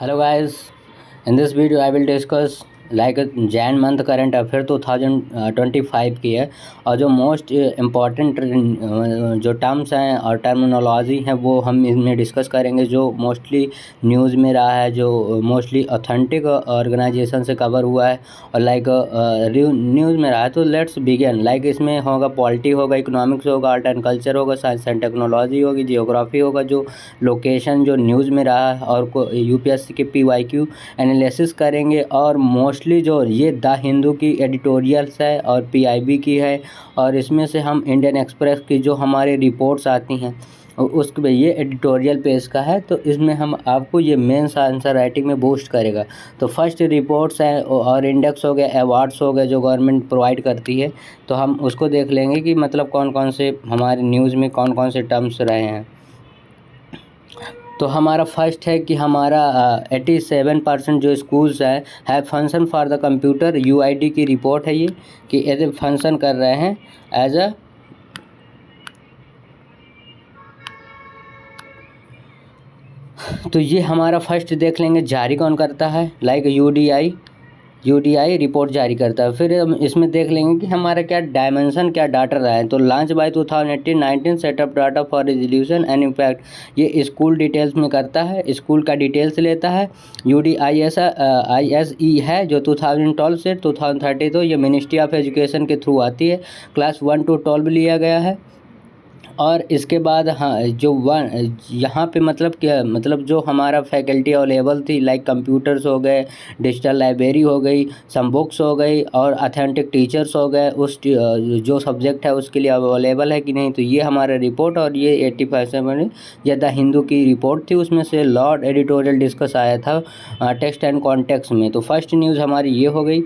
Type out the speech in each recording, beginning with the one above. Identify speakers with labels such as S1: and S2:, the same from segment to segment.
S1: Hello guys, in this video I will discuss like Jain month current affair 2025 की है। और जो मोस्ट इम्पॉर्टेंट जो टर्म्स हैं और टर्मिनोलॉजी हैं वो हम इसमें डिस्कस करेंगे, जो मोस्टली न्यूज़ में रहा है, जो मोस्टली ऑथेंटिक ऑर्गेनाइजेशन से कवर हुआ है और लाइक न्यूज़ में रहा है। तो लेट्स बिगिन। लाइक इसमें होगा पॉलिटी, होगा इकोनॉमिक्स, होगा आर्ट एंड कल्चर, होगा साइंस एंड टेक्नोलॉजी, होगी जियोग्राफी, होगा जो लोकेशन जो न्यूज़ में रहा है, और यूपीएससी के PYQ एनालिसिस करेंगे। और मोस्टली जो ये द हिंदू की एडिटोरियल्स है और PIB की है, और इसमें से हम इंडियन एक्सप्रेस की जो हमारी रिपोर्ट्स आती हैं उसके पे ये एडिटोरियल पेज का है। तो इसमें हम आपको ये मेंस आंसर राइटिंग में बूस्ट करेगा। तो फर्स्ट रिपोर्ट्स हैं और इंडेक्स हो गए, अवार्ड्स हो गए जो गवर्नमेंट प्रोवाइड करती है। तो हम उसको देख लेंगे कि मतलब कौन कौन से हमारे न्यूज़ में कौन कौन से टर्म्स रहे हैं। तो हमारा फर्स्ट है कि हमारा 87% जो स्कूल्स हैं है function for the computer. UID की रिपोर्ट है ये कि एज ए फंक्शन कर रहे हैं एज अ तो ये हमारा फर्स्ट देख लेंगे जारी कौन करता है। लाइक UDI रिपोर्ट जारी करता है। फिर हम इसमें देख लेंगे कि हमारा क्या डायमेंशन, क्या डाटा रहा है। तो launch by 2018-19 setup data for resolution and impact, ये स्कूल डिटेल्स में करता है, स्कूल का डिटेल्स लेता है। UDISE है जो 2012 से 2030, तो ये मिनिस्ट्री ऑफ एजुकेशन के थ्रू आती है। क्लास 1 to 12 लिया गया है। और इसके बाद हाँ जो यहाँ पे मतलब क्या मतलब जो हमारा फैकल्टी अवेलेबल थी, लाइक कंप्यूटर्स हो गए, डिजिटल लाइब्रेरी हो गई, सम बुक्स हो गई और अथेंटिक टीचर्स हो गए, उस जो सब्जेक्ट है उसके लिए अवेलेबल है कि नहीं। तो ये हमारा रिपोर्ट, और ये 85% ये द हिंदू की रिपोर्ट थी। उसमें से लॉर्ड एडिटोरियल डिस्कस आया था टेक्स्ट एंड कॉन्टेक्स्ट में। तो फर्स्ट न्यूज़ हमारी ये हो गई।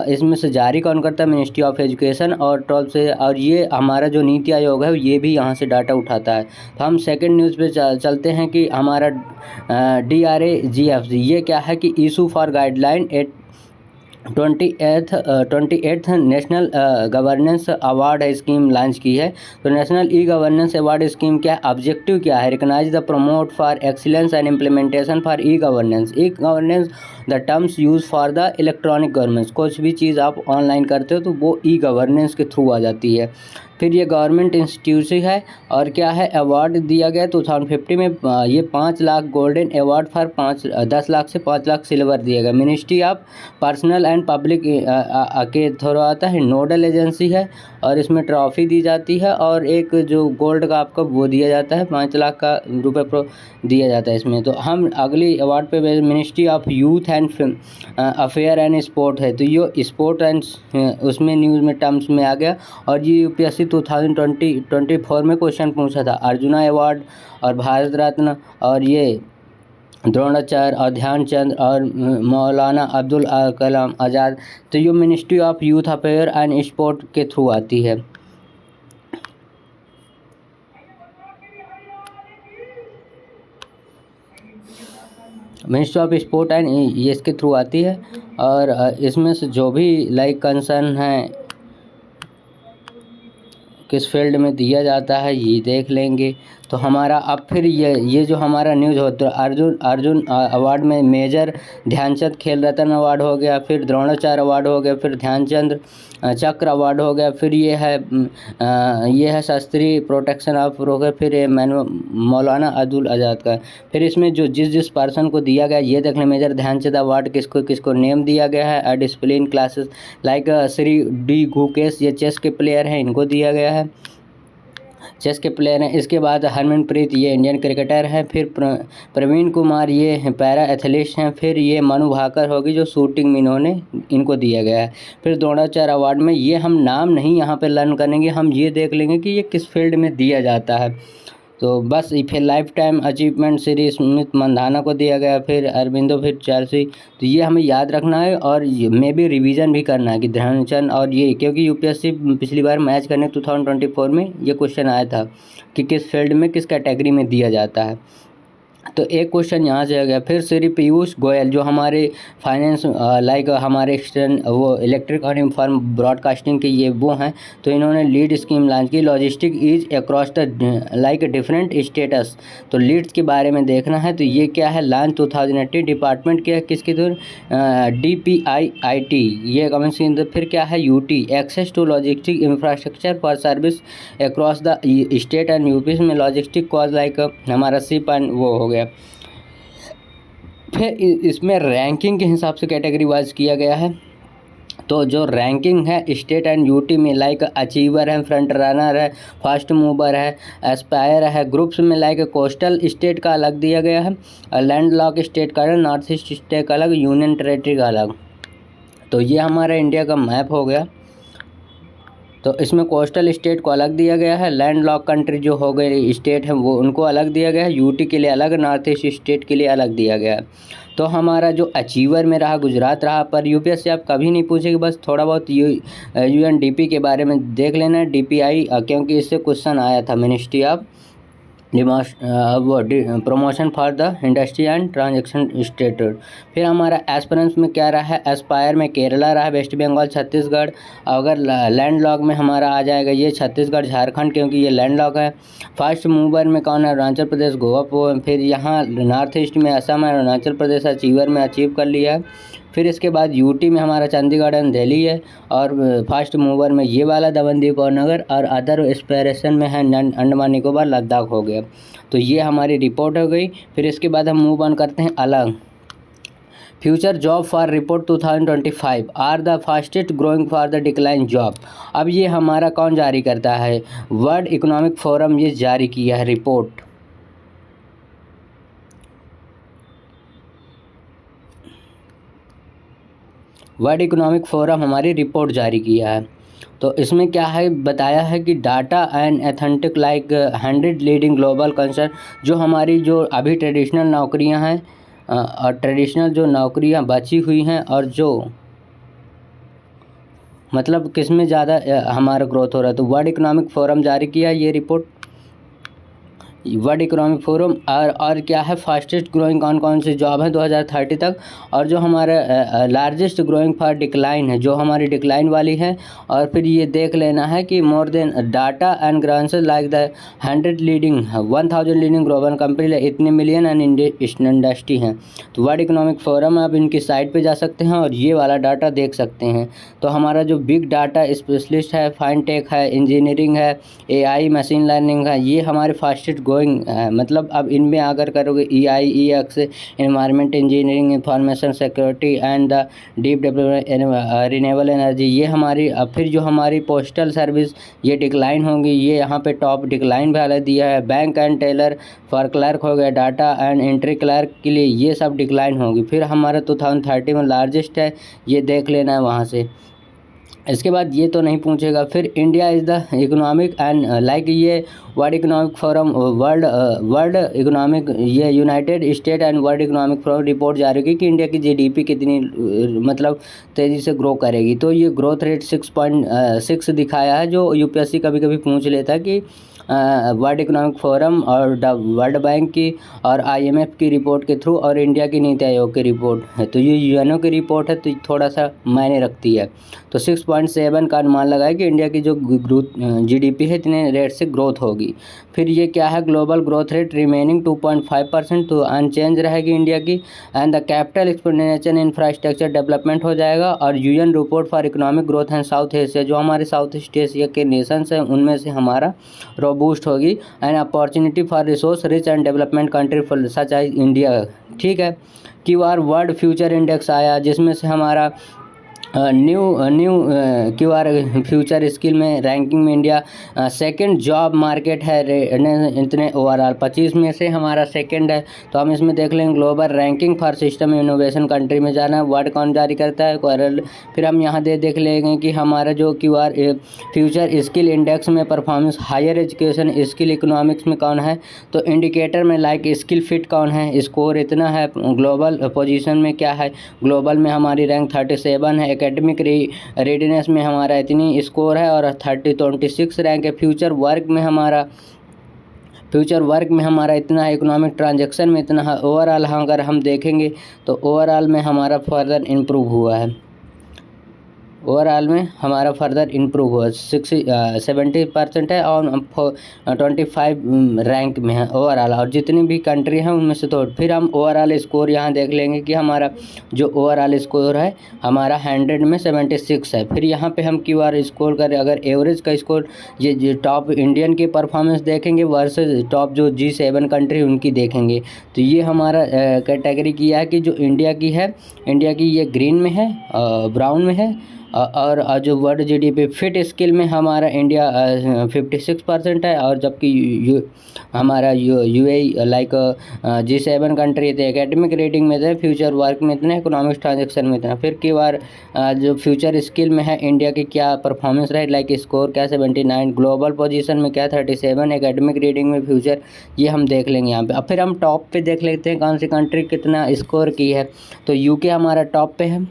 S1: इसमें से जारी कौन करता है, मिनिस्ट्री ऑफ एजुकेशन और 12 से। और ये हमारा जो नीति आयोग है ये भी यहाँ से डाटा उठाता है। तो हम सेकंड न्यूज़ पे चलते हैं कि हमारा DRAGFG ये क्या है कि issue for guideline 28th national governance award scheme launch की है। तो नेशनल गवर्नेंस अवार्ड स्कीम क्या है, ऑब्जेक्टिव क्या है, recognise the promote for excellence and implementation for governance. Governance the terms use for the electronic governance. कुछ भी चीज़ आप ऑनलाइन करते हो तो वो गवर्नेंस के थ्रू आ जाती है। फिर ये गवर्नमेंट इंस्टीट्यूशन है और क्या है, अवार्ड दिया गया 2050 में ये 5 lakh golden award for 10 lakh से 5 लाख सिल्वर दिया गया। Ministry of personal and public के थ्रू आता है, नोडल एजेंसी है और इसमें ट्रॉफी दी जाती है और एक जो गोल्ड का आपको वो दिया जाता है, 5 लाख का रुपये दिया जाता है इसमें। तो हम अगली अवार्ड पे ministry of youth and affair and sport है। तो ये स्पोर्ट एंड उसमें न्यूज़ में टर्म्स में आ गया। और ये UPSC 2024 में क्वेश्चन पूछा था, अर्जुना अवार्ड और भारत रत्न और ये द्रोणाचार्य और ध्यानचंद और मौलाना अब्दुल कलाम आज़ाद। तो ये ministry of youth affair and sport के थ्रू आती है। मिनिस्ट्री ऑफ स्पोर्ट एंड ये इसके थ्रू आती है। और इसमें से जो भी लाइक कंसर्न है किस फील्ड में दिया जाता है ये देख लेंगे। तो हमारा अब फिर ये जो हमारा न्यूज़ होता है, अर्जुन अवार्ड में मेजर ध्यानचंद खेल रत्न अवार्ड हो गया, फिर द्रोणाचार्य अवार्ड हो गया, फिर ध्यानचंद चक्र अवार्ड हो गया, फिर ये है शास्त्री प्रोटेक्शन ऑफ हो गया, फिर ये मौलाना अब्दुल आज़ाद का। फिर इसमें जो जिस पर्सन को दिया गया ये देख लें, मेजर ध्यानचंद अवार्ड किसको नेम दिया गया है, discipline classes like Shri D Gukesh, ये चेस के प्लेयर हैं, इनको दिया गया है, चेस के प्लेयर हैं। इसके बाद हरमनप्रीत ये इंडियन क्रिकेटर हैं। फिर प्रवीण कुमार ये पैरा एथलीट हैं। फिर ये मनु भाकर होगी जो शूटिंग में इनको दिया गया है। फिर द्रोणाचार्य अवार्ड में ये हम नाम नहीं यहाँ पे लर्न करेंगे, हम ये देख लेंगे कि ये किस फील्ड में दिया जाता है। तो बस फिर life time achievement Shri Smith Mandhana को दिया गया, फिर अरविंदो, फिर चार्सी। तो ये हमें याद रखना है और में भी रिवीजन भी करना है कि ध्यानचंद और ये, क्योंकि UPSC पिछली बार मैच करने 2024 में ये क्वेश्चन आया था कि किस फील्ड में किस कैटेगरी में दिया जाता है। तो एक क्वेश्चन यहाँ से आ गया। फिर श्री पीयूष गोयल जो हमारे फाइनेंस लाइक हमारे एक्सटर्न वो इलेक्ट्रिक और इन्फॉर्म ब्रॉडकास्टिंग के ये वो हैं, तो इन्होंने लीड स्कीम लॉन्च की, logistic is across the like different status. तो लीड्स के बारे में देखना है, तो ये क्या है, लॉन्च 2018 डिपार्टमेंट क्या है किसके थ्रू, DPIIT ये कमेंट स्कीम। फिर क्या है, UT access to logistic infrastructure for service across the state and UP में लॉजिस्टिक कॉज लाइक हमारा शिप एंड वो हो गया। फिर इसमें रैंकिंग के हिसाब से कैटेगरी वाइज किया गया है। तो जो रैंकिंग है स्टेट एंड यूटी में लाइक अचीवर है, फ्रंट रनर है, फास्ट मूवर है, एस्पायर है। ग्रुप्स में लाइक कोस्टल स्टेट का अलग दिया गया है, लैंड लॉक स्टेट का अलग, नॉर्थ ईस्ट स्टेट का अलग, यूनियन टेरेटरी का अलग। तो ये हमारा इंडिया का मैप हो गया। तो इसमें कोस्टल स्टेट को अलग दिया गया है, लैंड लॉक कंट्री जो हो गए स्टेट हैं वो उनको अलग दिया गया है, यूटी के लिए अलग, नॉर्थ ईस्ट स्टेट के लिए अलग दिया गया है। तो हमारा जो अचीवर में रहा गुजरात रहा, पर यूपीएससी आप कभी नहीं पूछेगी, बस थोड़ा बहुत UNDP के बारे में देख लेना है, DPI क्योंकि इससे क्वेश्चन आया था, ministry of promotion for the industry and transaction status. फिर हमारा एस्पिरेंट्स में क्या रहा है, एस्पायर में केरला रहा, वेस्ट बंगाल, छत्तीसगढ़। अगर लैंड लॉक में हमारा आ जाएगा ये छत्तीसगढ़ झारखंड, क्योंकि ये लैंड लॉक है। फास्ट मूवर में कौन है, अरुणाचल प्रदेश, गोवा। फिर यहाँ नॉर्थ ईस्ट में असम है, अरुणाचल प्रदेश अचीवर में अचीव कर लिया है। फिर इसके बाद यूटी में हमारा चंडीगढ़ एंड दिल्ली है, और फास्ट मूवर में ये वाला दमन दीव और नगर, और अदर एस्पिरेशन में है अंडमान निकोबार, लद्दाख हो गया। तो ये हमारी रिपोर्ट हो गई। फिर इसके बाद हम मूव ऑन करते हैं अलग। Future job for report 2025 are the fastest growing for the decline job. अब ये हमारा कौन जारी करता है, वर्ल्ड इकोनॉमिक फोरम ये जारी किया है रिपोर्ट। वर्ल्ड इकोनॉमिक फोरम हमारी रिपोर्ट जारी किया है। तो इसमें क्या है, बताया है कि data and authentic like 100 leading global concern, जो हमारी जो अभी ट्रेडिशनल नौकरियां हैं और ट्रेडिशनल जो नौकरियां बची हुई हैं, और जो मतलब किस में ज़्यादा हमारा ग्रोथ हो रहा है, तो वर्ल्ड इकोनॉमिक फोरम जारी किया ये रिपोर्ट, वर्ल्ड इकोनॉमिक फोरम। और क्या है, फास्टेस्ट ग्रोइंग कौन कौन सी जॉब है 2030 तक, और जो हमारे लार्जेस्ट ग्रोइंग फॉर डिक्लाइन है, जो हमारी डिक्लाइन वाली है। और फिर ये देख लेना है कि more than data and ग्रांस like the 100 leading 1000 leading global company, इतने मिलियन एंड इंडस्ट्री हैं। तो वर्ल्ड इकोनॉमिक फोरम आप इनकी साइट पे जा सकते हैं और ये वाला डाटा देख सकते हैं। तो हमारा जो बिग डाटा स्पेशलिस्ट है, फाइनटेक है, इंजीनियरिंग है, AI मशीन लर्निंग है, ये हमारे फास्टेस्ट गोइंग मतलब अब इनमें अगर करोगे EI EX environment engineering, information security and the deep development renewable energy, ये हमारी। फिर जो हमारी पोस्टल सर्विस ये डिक्लाइन होंगी, ये यहाँ पे टॉप डिक्लाइन वाला दिया है। Bank and teller for clerk हो गया, डाटा एंड एंट्री क्लर्क के लिए ये सब डिक्लाइन होगी। फिर हमारा 2030 में लार्जेस्ट है, ये देख लेना है वहाँ से। इसके बाद ये तो नहीं पूछेगा। फिर India is the economic and like ये world economic forum, world economic, ये united state and world economic forum report जारी की कि इंडिया की GDP कितनी मतलब तेज़ी से ग्रो करेगी। तो ये ग्रोथ रेट 6.6 दिखाया है, जो UPSC कभी कभी पूछ लेता है कि वर्ल्ड इकोनॉमिक फोरम और वर्ल्ड बैंक की और IMF की रिपोर्ट के थ्रू और इंडिया की नीति आयोग की रिपोर्ट है, तो ये UNO की रिपोर्ट है, तो थोड़ा सा मायने रखती है। तो 6.7 का अनुमान लगाया कि इंडिया की जो ग्रोथ GDP है इतने रेट से ग्रोथ होगी। फिर ये क्या है, ग्लोबल ग्रोथ रेट रिमेनिंग 2.5%, तो अनचेंज रहेगी इंडिया की। And the capital expenditure infrastructure development हो जाएगा। और UN report for economic growth and South Asia, जो हमारे साउथ ईस्ट एशिया के नेशंस हैं उनमें से हमारा बूस्ट होगी। And opportunity for resource rich and development country for such as India. ठीक है, QR वर्ल्ड फ्यूचर इंडेक्स आया, जिसमें से हमारा न्यू QR फ्यूचर स्किल में रैंकिंग में इंडिया सेकंड जॉब मार्केट है इतने ओवरऑल 25 में से हमारा सेकंड है। तो हम इसमें देख लेंगे global ranking for system innovation country में जाना है, वर्ड कौन जारी करता है, क्वारल। फिर हम यहाँ देख लेंगे कि हमारा जो QR फ्यूचर स्किल इंडेक्स में performance higher education skill economics में कौन है, तो इंडिकेटर में लाइक स्किल फिट कौन है, स्कोर इतना है। ग्लोबल पोजीशन में क्या है, ग्लोबल में हमारी रैंक 37 है, एकेडमिक रेडीनेस में हमारा इतनी स्कोर है और 26 रैंक है। फ्यूचर वर्क में हमारा फ्यूचर वर्क में हमारा इतना है, इकोनॉमिक ट्रांजैक्शन में इतना है, ओवरऑल अगर हम देखेंगे तो ओवरऑल में हमारा फर्दर इम्प्रूव हुआ है, ओवरऑल में हमारा फर्दर इम्प्रूव हुआ 70% है और 25 रैंक में है ओवरऑल। और जितनी भी कंट्री हैं उनमें से तो फिर हम ओवरऑल स्कोर यहाँ देख लेंगे कि हमारा जो ओवरऑल स्कोर है हमारा 100 में 76 है। फिर यहाँ पे हम QR स्कोर करें, अगर एवरेज का स्कोर ये टॉप इंडियन की परफॉर्मेंस देखेंगे वर्सेस टॉप जो G7 कंट्री उनकी देखेंगे, तो ये हमारा कैटेगरी किया है कि जो इंडिया की है, इंडिया की ये ग्रीन में है, ब्राउन में है, और जो वर्ल्ड GDP फिट स्किल में हमारा इंडिया 56% है, और जबकि हमारा UAE लाइक G7 कंट्री थे एकेडमिक रेटिंग में थे, फ्यूचर वर्क में इतने, इकोनॉमिक ट्रांजैक्शन में इतना। फिर QR जो फ्यूचर स्किल में है इंडिया की क्या परफॉर्मेंस रहे, लाइक स्कोर क्या 79, ग्लोबल पोजीशन में क्या 37, एकेडमिक रेटिंग में फ्यूचर, ये हम देख लेंगे यहाँ पे। अब फिर हम टॉप पे देख लेते हैं कौन सी कंट्री कितना स्कोर की है। तो UK हमारा टॉप पे है,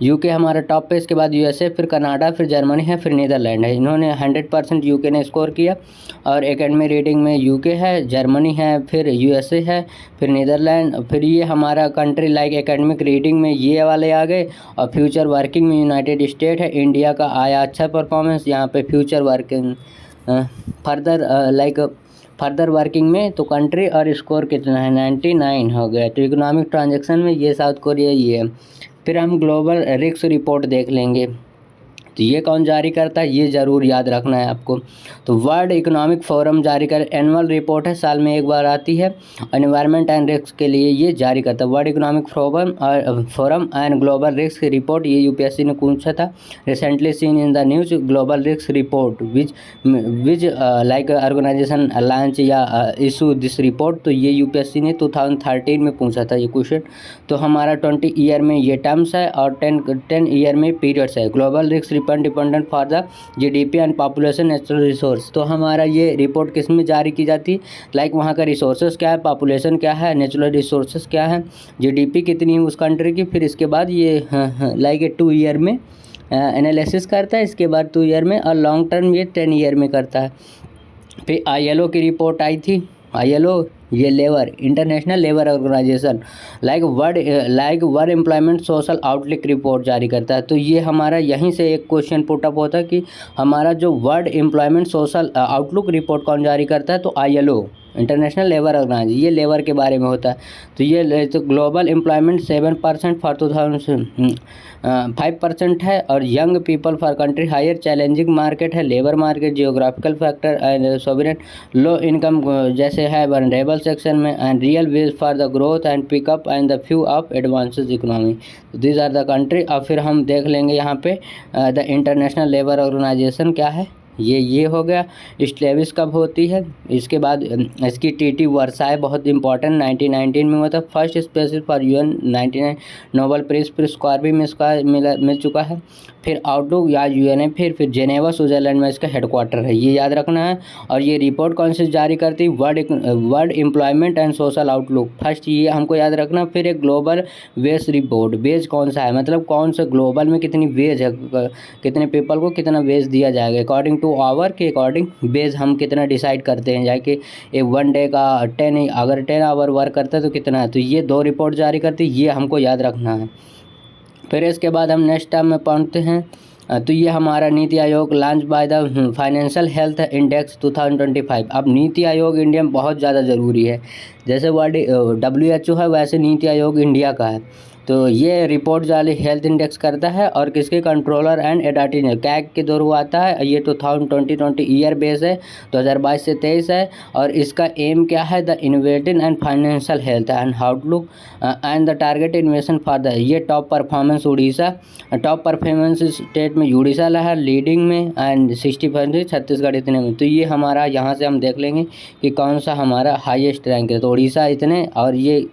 S1: UK हमारा टॉप पे, इसके बाद USA, फिर कनाडा, फिर जर्मनी है, फिर नीदरलैंड है। इन्होंने 100% UK ने स्कोर किया, और एकेडमिक रेटिंग में UK है, जर्मनी है, फिर USA है, फिर नीदरलैंड, फिर ये हमारा कंट्री लाइक एकेडमिक रेटिंग में ये वाले आ गए, और फ्यूचर वर्किंग में यूनाइटेड स्टेट है। इंडिया का आया अच्छा परफॉर्मेंस यहाँ पे फ्यूचर वर्किंग, फर्दर वर्किंग में तो कंट्री और स्कोर कितना है 99 हो गया। तो इकोनॉमिक ट्रांजैक्शन में ये साउथ कोरिया ये है। फिर हम ग्लोबल रिस्क रिपोर्ट देख लेंगे, तो ये कौन जारी करता है, ये ज़रूर याद रखना है आपको। तो वर्ल्ड इकोनॉमिक फोरम जारी कर, एनुअल रिपोर्ट है, साल में एक बार आती है, एनवायरनमेंट एंड रिस्क के लिए ये जारी करता है। World economic Forum and global risk report, ये UPSC ने पूछा था, recently seen in the news global risk report which like organisation launch या इशू दिस रिपोर्ट। तो ये UPSC ने 2013 में पूछा था ये क्वेश्चन। तो हमारा 20 ईयर में ये टर्म्स है, और 10 ईयर में पीरियड्स है। Global risk dependent for the GDP and population natural resource. तो हमारा ये रिपोर्ट किस में जारी की जाती है, लाइक वहाँ का रिसोर्सेज क्या है, पॉपुलेशन क्या है, नेचुरल रिसोर्सेज क्या है, GDP कितनी है उस कंट्री की। फिर इसके बाद ये लाइक 2 ईयर में एनालिसिस करता है, इसके बाद 2 ईयर में, और लॉन्ग टर्म ये 10 ईयर में करता है। फिर ILO की रिपोर्ट आई थी, ILO ये labour, International Labour Organisation, like World Employment Social Outlook report जारी करता है। तो ये हमारा यहीं से एक क्वेश्चन पुट अप होता है कि हमारा जो world Employment Social Outlook report कौन जारी करता है, तो ILO इंटरनेशनल लेबर ऑर्गेनाइजेशन, ये लेबर के बारे में होता है। तो ये तो ग्लोबल एम्प्लॉयमेंट 7% फॉर 5% है, और young people for country higher challenging market है, labour market, geographical factor and sovereign, low income जैसे है वनरेबल सेक्शन में, and real wage for the growth and pickup and the few of advances economy. These are the country. और फिर हम देख लेंगे यहाँ पे द इंटरनेशनल लेबर ऑर्गेनाइजेशन क्या है, ये हो गया। स्टेब्लिश कब होती है, इसके बाद इसकी TT वर्साई बहुत इंपॉर्टेंट 1919 में हुआ था, first special for UN 99 Nobel Peace पुरस्कार भी मिल चुका है। फिर आउटलुक या UNA, फिर जेनेवा स्विट्जरलैंड में इसका हेडक्वार्टर है, ये याद रखना है। और ये रिपोर्ट कौन से जारी करती है, world employment and social outlook, first ये हमको याद रखना। फिर एक ग्लोबल वेज रिपोर्ट, वेज कौन सा है, मतलब कौन सा ग्लोबल में कितनी वेज है, कितने पीपल को कितना वेज दिया जाएगा, अकॉर्डिंग टू आवर के अकॉर्डिंग वेज हम कितना डिसाइड करते हैं, जाके एक 1 डे का 10, अगर 10 आवर वर्क करता है तो कितना है। तो ये 2 रिपोर्ट जारी करती है, ये हमको याद रखना है। फिर इसके बाद हम नेक्स्ट टर्म में पढ़ते हैं, तो ये हमारा NITI Aayog launch by the financial health index 2025। अब नीति आयोग इंडिया में बहुत ज़्यादा ज़रूरी है, जैसे वर्ल्ड WHO है वैसे नीति आयोग इंडिया का है। तो ये रिपोर्ट जाली हेल्थ इंडेक्स करता है, और किसके कंट्रोलर एंड एडाटी कैग के दौर आता है। ये 2020 ईयर बेस है, 2022 से 23 है, और इसका एम क्या है, the innovative and financial health and outlook and the target investment for the. ये top performance Orissa, top performance state में उड़ीसा है लीडिंग में, एंड 65 छत्तीसगढ़ इतने में। तो ये हमारा यहाँ से हम देख लेंगे कि कौन सा हमारा हाईएस्ट रैंक है। तो उड़ीसा इतने, और ये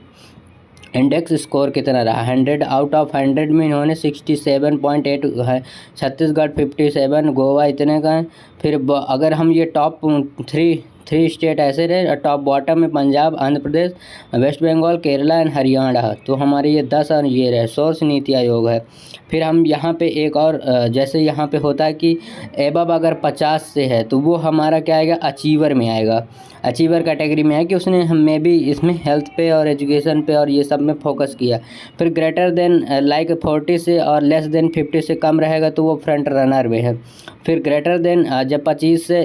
S1: इंडेक्स स्कोर कितना रहा, 100 आउट ऑफ 100 में इन्होंने 67.8 है, छत्तीसगढ़ 57, गोवा इतने का है। फिर अगर हम ये टॉप 3 स्टेट ऐसे रहे टॉप बॉटम में, पंजाब, आंध्र प्रदेश, वेस्ट बंगाल, केरला एंड हरियाणा। तो हमारे ये 10 और ये रहे सोर्स नीति आयोग है। फिर हम यहाँ पे एक और जैसे यहाँ पे होता है कि एबव अगर 50 से है तो वो हमारा क्या आएगा, अचीवर में आएगा। अचीवर कैटेगरी में है कि उसने हमें भी इसमें हेल्थ पे और एजुकेशन पे और ये सब में फोकस किया। फिर ग्रेटर देन लाइक 40 से और लेस देन 50 से कम रहेगा तो वो फ्रंट रनर में है। फिर ग्रेटर देन जब 25 से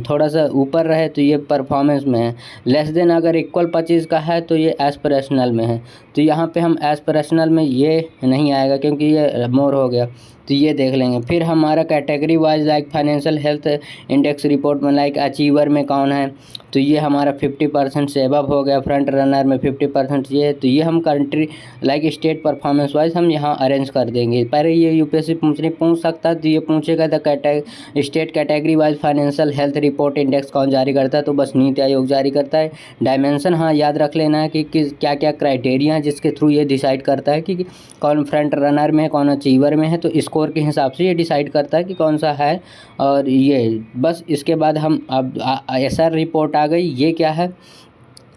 S1: थोड़ा सा ऊपर रहे तो ये परफॉर्मेंस में है। लेस देन अगर इक्वल 25 का है तो ये एस्पिरेशनल में है। तो यहाँ पे हम एस्पिरेशनल में ये नहीं आएगा क्योंकि ये मोर हो गया, तो ये देख लेंगे। फिर हमारा category wise like financial health index report में लाइक अचीवर में कौन है, तो ये हमारा 50% से अबव हो गया। फ्रंट रनर में 50% ये है। तो ये हम country like state performance wise हम यहाँ अरेंज कर देंगे। पहले ये यूपीएससी पूछ सकता है, तो ये पूछेगा था state category wise financial health report index कौन जारी करता है, तो बस नीति आयोग जारी करता है। डायमेंशन हाँ याद रख लेना है कि क्या क्या क्राइटेरिया है जिसके थ्रू ये डिसाइड करता है कि कौन फ्रंट रनर में है, कौन अचीवर में है। तो स्कोर के हिसाब से ये डिसाइड करता है कि कौन सा है। और ये बस इसके बाद हम अब एसआर रिपोर्ट आ गई। ये क्या है,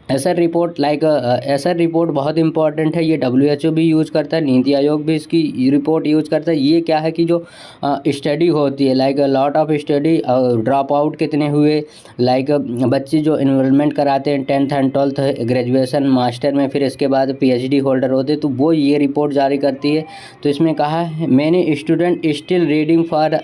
S1: SR report like SR report बहुत इंपॉर्टेंट है। ये WHO भी यूज़ करता है, नीति आयोग भी इसकी रिपोर्ट यूज़ करता है। ये क्या है कि जो स्टडी होती है like lot of study, drop out कितने हुए, लाइक बच्चे जो इनरोलमेंट कराते हैं 10th and 12th graduation master में, फिर इसके बाद PhD होल्डर होते हैं, तो वो ये रिपोर्ट जारी करती है। तो इसमें कहा है many student still reading for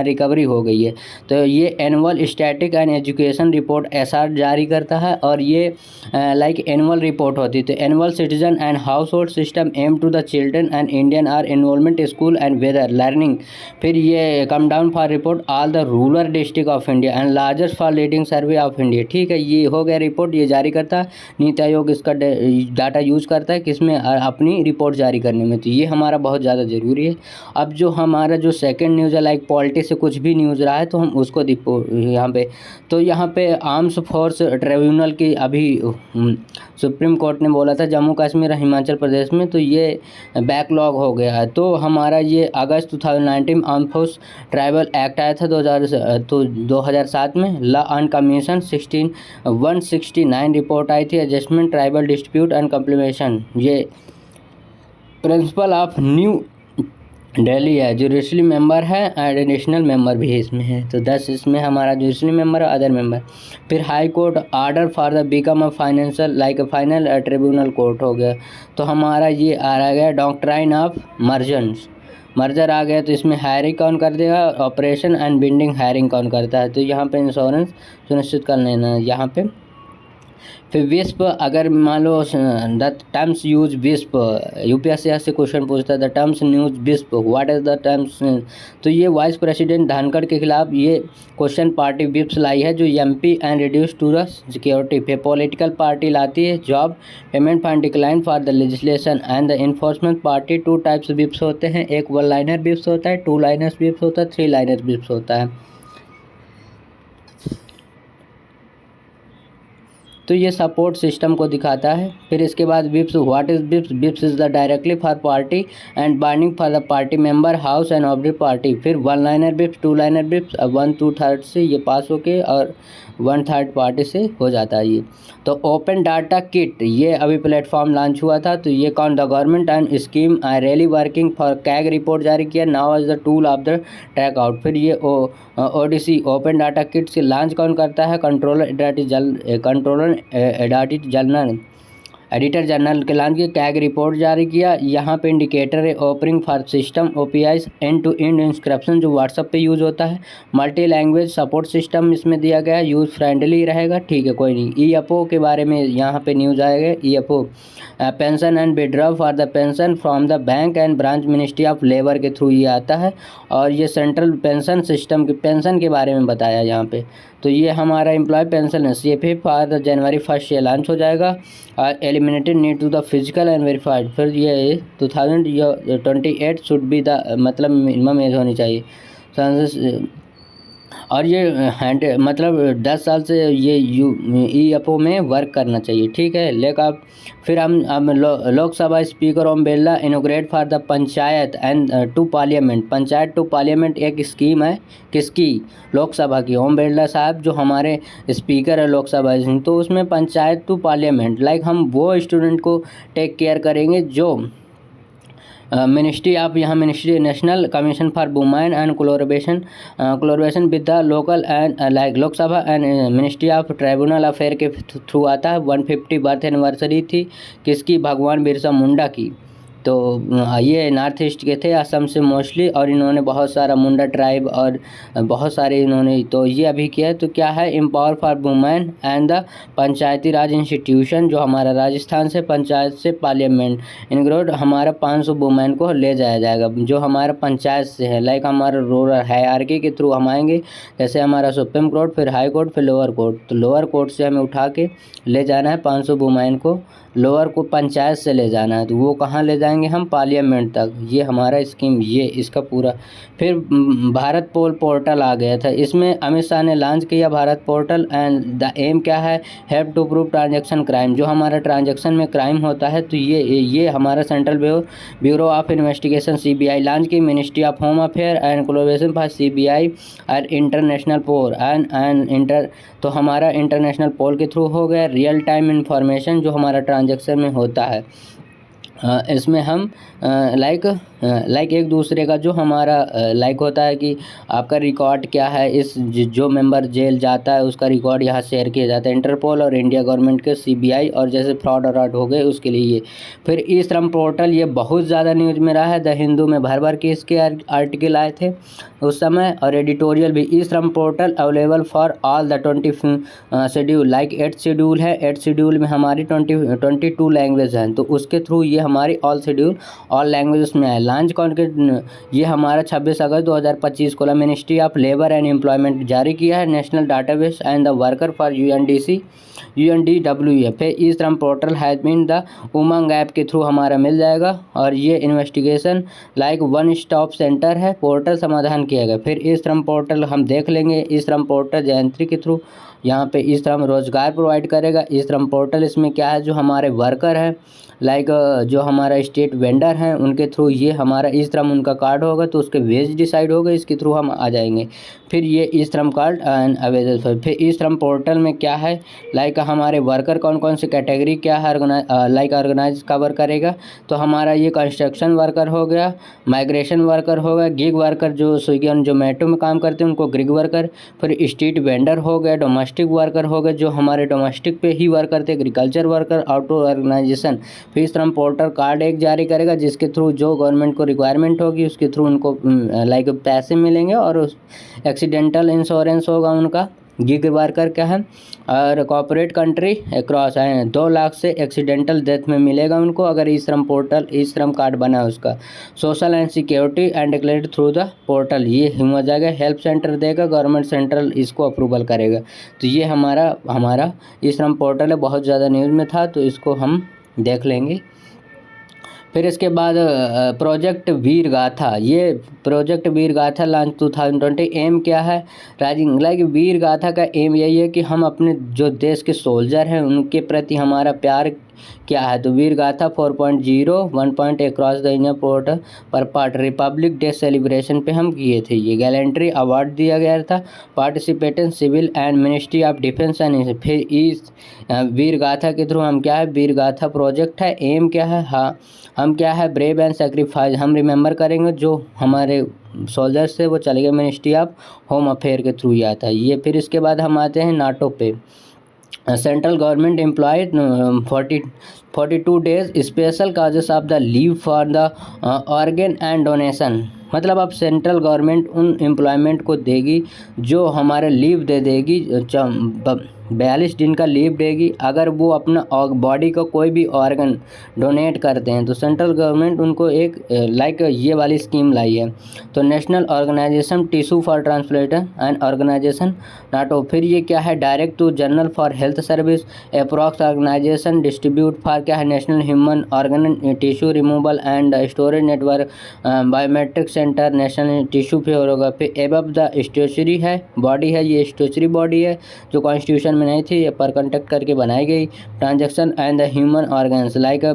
S1: recovery हो गई है। तो ये annual static and education report SR जारी करता है। और ये लाइक एनुअल रिपोर्ट होती है। तो annual citizen and household system aim to the children and Indian are involvement school and weather learning. फिर ये come down for report all the rural district of India and largest for leading survey of India. ठीक है, ये हो गया report, ये जारी करता है नीति आयोग। इसका डाटा यूज़ करता है किसमें, अपनी रिपोर्ट जारी करने में। तो ये हमारा बहुत ज़्यादा ज़रूरी है। अब जो हमारा जो सेकेंड न्यूज़ है लाइक पॉलिटी से कुछ भी न्यूज़ रहा है तो हम उसको यहाँ पे, तो यहाँ पे आर्म्स फोर्स ट्रिब्यूनल की अभी सुप्रीम कोर्ट ने बोला था जम्मू कश्मीर और हिमाचल प्रदेश में, तो ये बैकलॉग हो गया है। तो हमारा ये अगस्त 2019 आर्म फोर्स ट्राइबल एक्ट आया था 2007 में। लॉ एंड कमीशन 169 रिपोर्ट आई थी, एडजस्टमेंट ट्राइबल डिस्प्यूट एंड कम्प्लीमेशन। ये प्रिंसिपल ऑफ न्यू दिल्ली है, जुडिशरी मेंबर है एंड एडिशनल मेंबर भी इसमें है। तो 10 इसमें हमारा जुडिशरी मेंबर और अदर मेंबर। फिर high court order for the become a financial like final tribunal court हो गया। तो हमारा ये आ गया डॉक्ट्राइन ऑफ मर्जर आ गया। तो इसमें हायरिंग कौन कर देगा, ऑपरेशन एंड बिल्डिंग हायरिंग कौन करता है। तो यहाँ पे इंश्योरेंस सुनिश्चित कर लेना है यहाँ पे। फिर विस्प अगर मान लो द टर्म्स यूज विस्प, यूपीएससी से क्वेश्चन पूछता है द टर्म्स यूज विस्प व्हाट इज द टर्म्स। तो ये वाइस प्रेसिडेंट धनखड़ के खिलाफ ये क्वेश्चन पार्टी विप्स लाई है जो MP and reduce to the security. फिर पॉलिटिकल पार्टी लाती है job payment fund decline for the legislation and the enforcement party. 2 types whips होते हैं, एक 1 लाइनर विप्स होता है, 2 लाइनर्स विप्स होता है, 3 लाइनर विप्स होता है। तो ये सपोर्ट सिस्टम को दिखाता है। फिर इसके बाद whips, what is whips, whips is the directly for party and binding for the party member house and of the party. फिर 1 लाइनर विप्स, 2 लाइनर विप्स, 1/2 से ये पास होके और 1/3 पार्टी से हो जाता है ये। तो ओपन डाटा किट ये अभी प्लेटफॉर्म लॉन्च हुआ था। तो ये कौन, the government and scheme I really working for CAG report जारी किया, now is the tool of the track out. फिर ये ODC ओपन डाटा किट से लॉन्च कौन करता है, कंट्रोलर एडिटर जनरल के लॉन्च की कैग रिपोर्ट जारी किया। यहाँ पे इंडिकेटर है opening for system OPIs end to end encryption जो व्हाट्सएप पे यूज़ होता है। मल्टी लैंग्वेज सपोर्ट सिस्टम इसमें दिया गया है, यूज़ फ्रेंडली रहेगा। ठीक है, कोई नहीं। EFO के बारे में यहाँ पे न्यूज़ आएगा। EFO pension and withdraw for the pension from the bank and branch ministry of labour के थ्रू ये आता है। और ये सेंट्रल पेंशन सिस्टम के पेंशन के बारे में बताया यहाँ पे। तो ये हमारा एम्प्लॉय पेंशन है CFA फॉर जनवरी 1 ये लॉन्च हो जाएगा। और eliminated need to the physical and verified. फिर ये 2028 शुड बी द मतलब मिनिमम एज होनी चाहिए। और ये मतलब 10 साल से ये EFO में वर्क करना चाहिए, ठीक है। लेकिन फिर हम Lok Sabha speaker Om Birla inaugurate for the panchayat and to parliament. Panchayat to parliament एक स्कीम है किसकी, लोकसभा की। ओम बिरला साहब जो हमारे स्पीकर है लोकसभा, तो उसमें पंचायत टू पार्लियामेंट लाइक हम वो स्टूडेंट को टेक केयर करेंगे जो मिनिस्ट्री ऑफ यहाँ ministry national commission for women and collaboration with the local and like Lok Sabha and ministry of tribunal affair के थ्रू आता है। 150 बर्थ एनिवर्सरी थी किसकी, भगवान बिरसा मुंडा की। तो ये नॉर्थ ईस्ट के थे, असम से मोस्टली, और इन्होंने बहुत सारा मुंडा ट्राइब और बहुत सारे इन्होंने तो ये अभी किया है। तो क्या है, empower for women and the Panchayati Raj institution, जो हमारा राजस्थान से पंचायत से पार्लियामेंट इंक्लूड हमारा 500 वुमेन को ले जाया जाएगा जो हमारा पंचायत से है। लाइक हमारा रूरल हायरार्की के थ्रू हम आएंगे, जैसे हमारा सुप्रीम कोर्ट, फिर हाई कोर्ट, फिर लोअर कोर्ट। तो लोअर कोर्ट से हमें उठा के ले जाना है 500 वुमेन को, लोअर को पंचायत से ले जाना है। तो वो कहाँ ले जाएंगे हम, पार्लियामेंट तक। ये हमारा स्कीम, ये इसका पूरा। फिर भारत पोल पोर्टल आ गया था, इसमें अमित शाह ने लॉन्च किया Bharat portal. And the aim क्या है, help to prove transaction crime, जो हमारा ट्रांजैक्शन में क्राइम होता है तो ये हमारा central bureau of investigation CBI launch की। Ministry of home affair and collaboration for CBI और इंटरनेशनल पोल एंड तो हमारा इंटरनेशनल पोल के थ्रू हो गया। रियल टाइम इंफॉर्मेशन जो हमारा ट्रांजैक्शन में होता है, इसमें हम लाइक एक दूसरे का जो हमारा लाइक होता है कि आपका रिकॉर्ड क्या है, इस जो मेंबर जेल जाता है उसका रिकॉर्ड यहाँ शेयर किया जाता है इंटरपोल और इंडिया गवर्नमेंट के CBI, और जैसे फ्रॉड और हो गए उसके लिए ये। फिर ई श्रम पोर्टल, ये बहुत ज़्यादा न्यूज़ में रहा है। द हिंदू में भर भर के इसके आर्टिकल आए थे उस समय, और एडिटोरियल भी। ई Shram portal available for all the 20 schedule, like 8 schedule है। 8 शेड्यूल में हमारी 22 लैंग्वेज हैं, तो उसके थ्रू ये हमारी ऑल शेड्यूल ऑल लैंग्वेजेस में है। लॉन्च कौन के, ये हमारा 26 अगस्त 2025 को ministry of labour and employment जारी किया है। National database and the worker for UNDWA। फिर e Shram portal has been the Umang app के थ्रू हमारा मिल जाएगा, और ये investigation like one stop centre है, पोर्टल समाधान किया गया। फिर ई श्रम पोर्टल हम देख लेंगे। ई श्रम पोर्टल जयंत्री के थ्रू यहाँ पे ई श्रम रोजगार प्रोवाइड करेगा। ई श्रम पोर्टल इसमें क्या है, जो हमारे वर्कर हैं लाइक जो हमारा स्टेट वेंडर हैं उनके थ्रू ये हमारा ई श्रम उनका कार्ड होगा तो उसके वेज डिसाइड होगा, इसके थ्रू हम आ जाएंगे। फिर ये ई श्रम कार्ड एंड अवेलेबल। फिर ई श्रम पोर्टल में क्या है, लाइक हमारे वर्कर कौन कौन से कैटेगरी क्या है ऑर्गेनाइज कवर करेगा। तो हमारा ये कंस्ट्रक्शन वर्कर हो गया, माइग्रेशन वर्कर हो गया, गिग वर्कर जो स्विगी और जोमेटो में काम करते हैं उनको गिग वर्कर। फिर स्ट्रीट वेंडर हो गया, डोमेस्टिक वर्कर हो गए जो हमारे डोमेस्टिक पे ही वर्क करते, एग्रीकल्चर वर्कर, ऑटो ऑर्गेनाइजेशन। फिर श्रम पोर्टल कार्ड एक जारी करेगा जिसके थ्रू जो गवर्नमेंट को रिक्वायरमेंट होगी उसके थ्रू उनको लाइक पैसे मिलेंगे, और एक्सीडेंटल इंश्योरेंस होगा उनका। गिग वर्कर क्या है, और कॉर्पोरेट कंट्री अक्रॉस है 2 लाख से एक्सीडेंटल डेथ में मिलेगा उनको अगर ई श्रम पोर्टल ई श्रम कार्ड बना है उसका। Social and security and declared through the portal, ये हो जाएगा। हेल्प सेंटर देगा गवर्नमेंट, सेंट्रल इसको अप्रूवल करेगा। तो ये हमारा ई श्रम पोर्टल है, बहुत ज़्यादा न्यूज़ में था तो इसको हम देख लेंगे। फिर इसके बाद प्रोजेक्ट वीर गाथा, ये प्रोजेक्ट वीर गाथा लॉन्च 2020। एम क्या है, राइजिंग लाइक वीर गाथा का एम यही है कि हम अपने जो देश के सोल्जर हैं उनके प्रति हमारा प्यार क्या है। तो वीर गाथा 4.0 1 point across the India port पर पार्ट रिपब्लिक डे सेलिब्रेशन पे हम किए थे। ये गैलेंट्री अवार्ड दिया गया था participant civil and ministry of defence and. फिर इस वीर गाथा के थ्रू हम क्या है, वीर गाथा प्रोजेक्ट है। एम क्या है, हाँ हम क्या है, ब्रेव एंड सेक्रीफाइस हम रिमेंबर करेंगे जो हमारे सोल्जर्स थे वो चले गए मिनिस्ट्री ऑफ होम अफेयर के थ्रू ही आता है ये। फिर इसके बाद हम आते हैं नाटो पे। Central government employ 42 days special cases of the leave for the organ and donation. मतलब अब सेंट्रल गवर्नमेंट उन एम्प्लॉयमेंट को देगी जो हमारे लीव दे देगी 42 दिन का लीव देगी अगर वो अपना बॉडी का कोई भी ऑर्गन डोनेट करते हैं। तो सेंट्रल गवर्नमेंट उनको एक लाइक ये वाली स्कीम लाई है। तो national organisation tissue for transplantation and organisation NOTTO, फिर ये क्या है, direct to general for health service, approx organisation distribute for क्या है, national human organ tissue removal and storage network, biometric centre, national tissue फिर होगा। फिर एबव द स्टेचुरी है बॉडी है, ये स्टेचुरी बॉडी है जो कॉन्स्टिट्यूशन में नहीं थी, ये पर कंटेक्ट करके बनाई गई। Transaction and the human organs like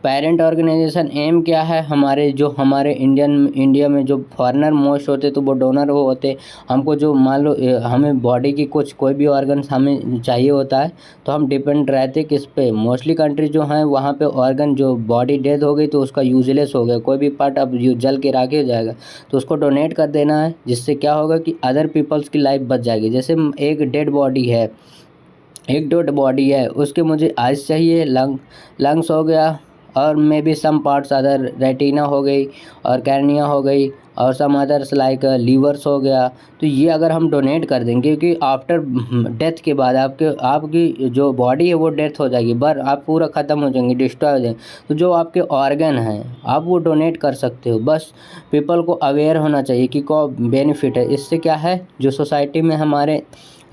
S1: parent organisation, aim क्या है, हमारे इंडिया में जो फॉरेनर मोस्ट होते तो वो डोनर वो होते। हमको जो मान लो हमें बॉडी की कोई भी ऑर्गन्स हमें चाहिए होता है तो हम डिपेंड रहते किस पे, मोस्टली कंट्री जो हैं वहाँ पे ऑर्गन जो बॉडी डेथ हो गई तो उसका यूजलेस हो गया, कोई भी पार्ट अब जल के राख हो जाएगा तो उसको डोनेट कर देना है, जिससे क्या होगा कि अदर पीपल्स की लाइफ बच जाएगी। जैसे एक डेड बॉडी है उसके मुझे आइस चाहिए, लंग्स हो गया और maybe some parts other, retina हो गई और कैर्निया हो गई और सम अदर्स लाइक लीवर्स हो गया। तो ये अगर हम डोनेट कर देंगे, क्योंकि आफ्टर डेथ के बाद आपकी जो बॉडी है वो डेथ हो जाएगी, आप पूरा ख़त्म हो जाएंगे, डिस्ट्रॉय हो जाएंगे। तो जो आपके ऑर्गन हैं आप वो डोनेट कर सकते हो। बस पीपल को अवेयर होना चाहिए कि को बेनिफिट है। इससे क्या है, जो सोसाइटी में हमारे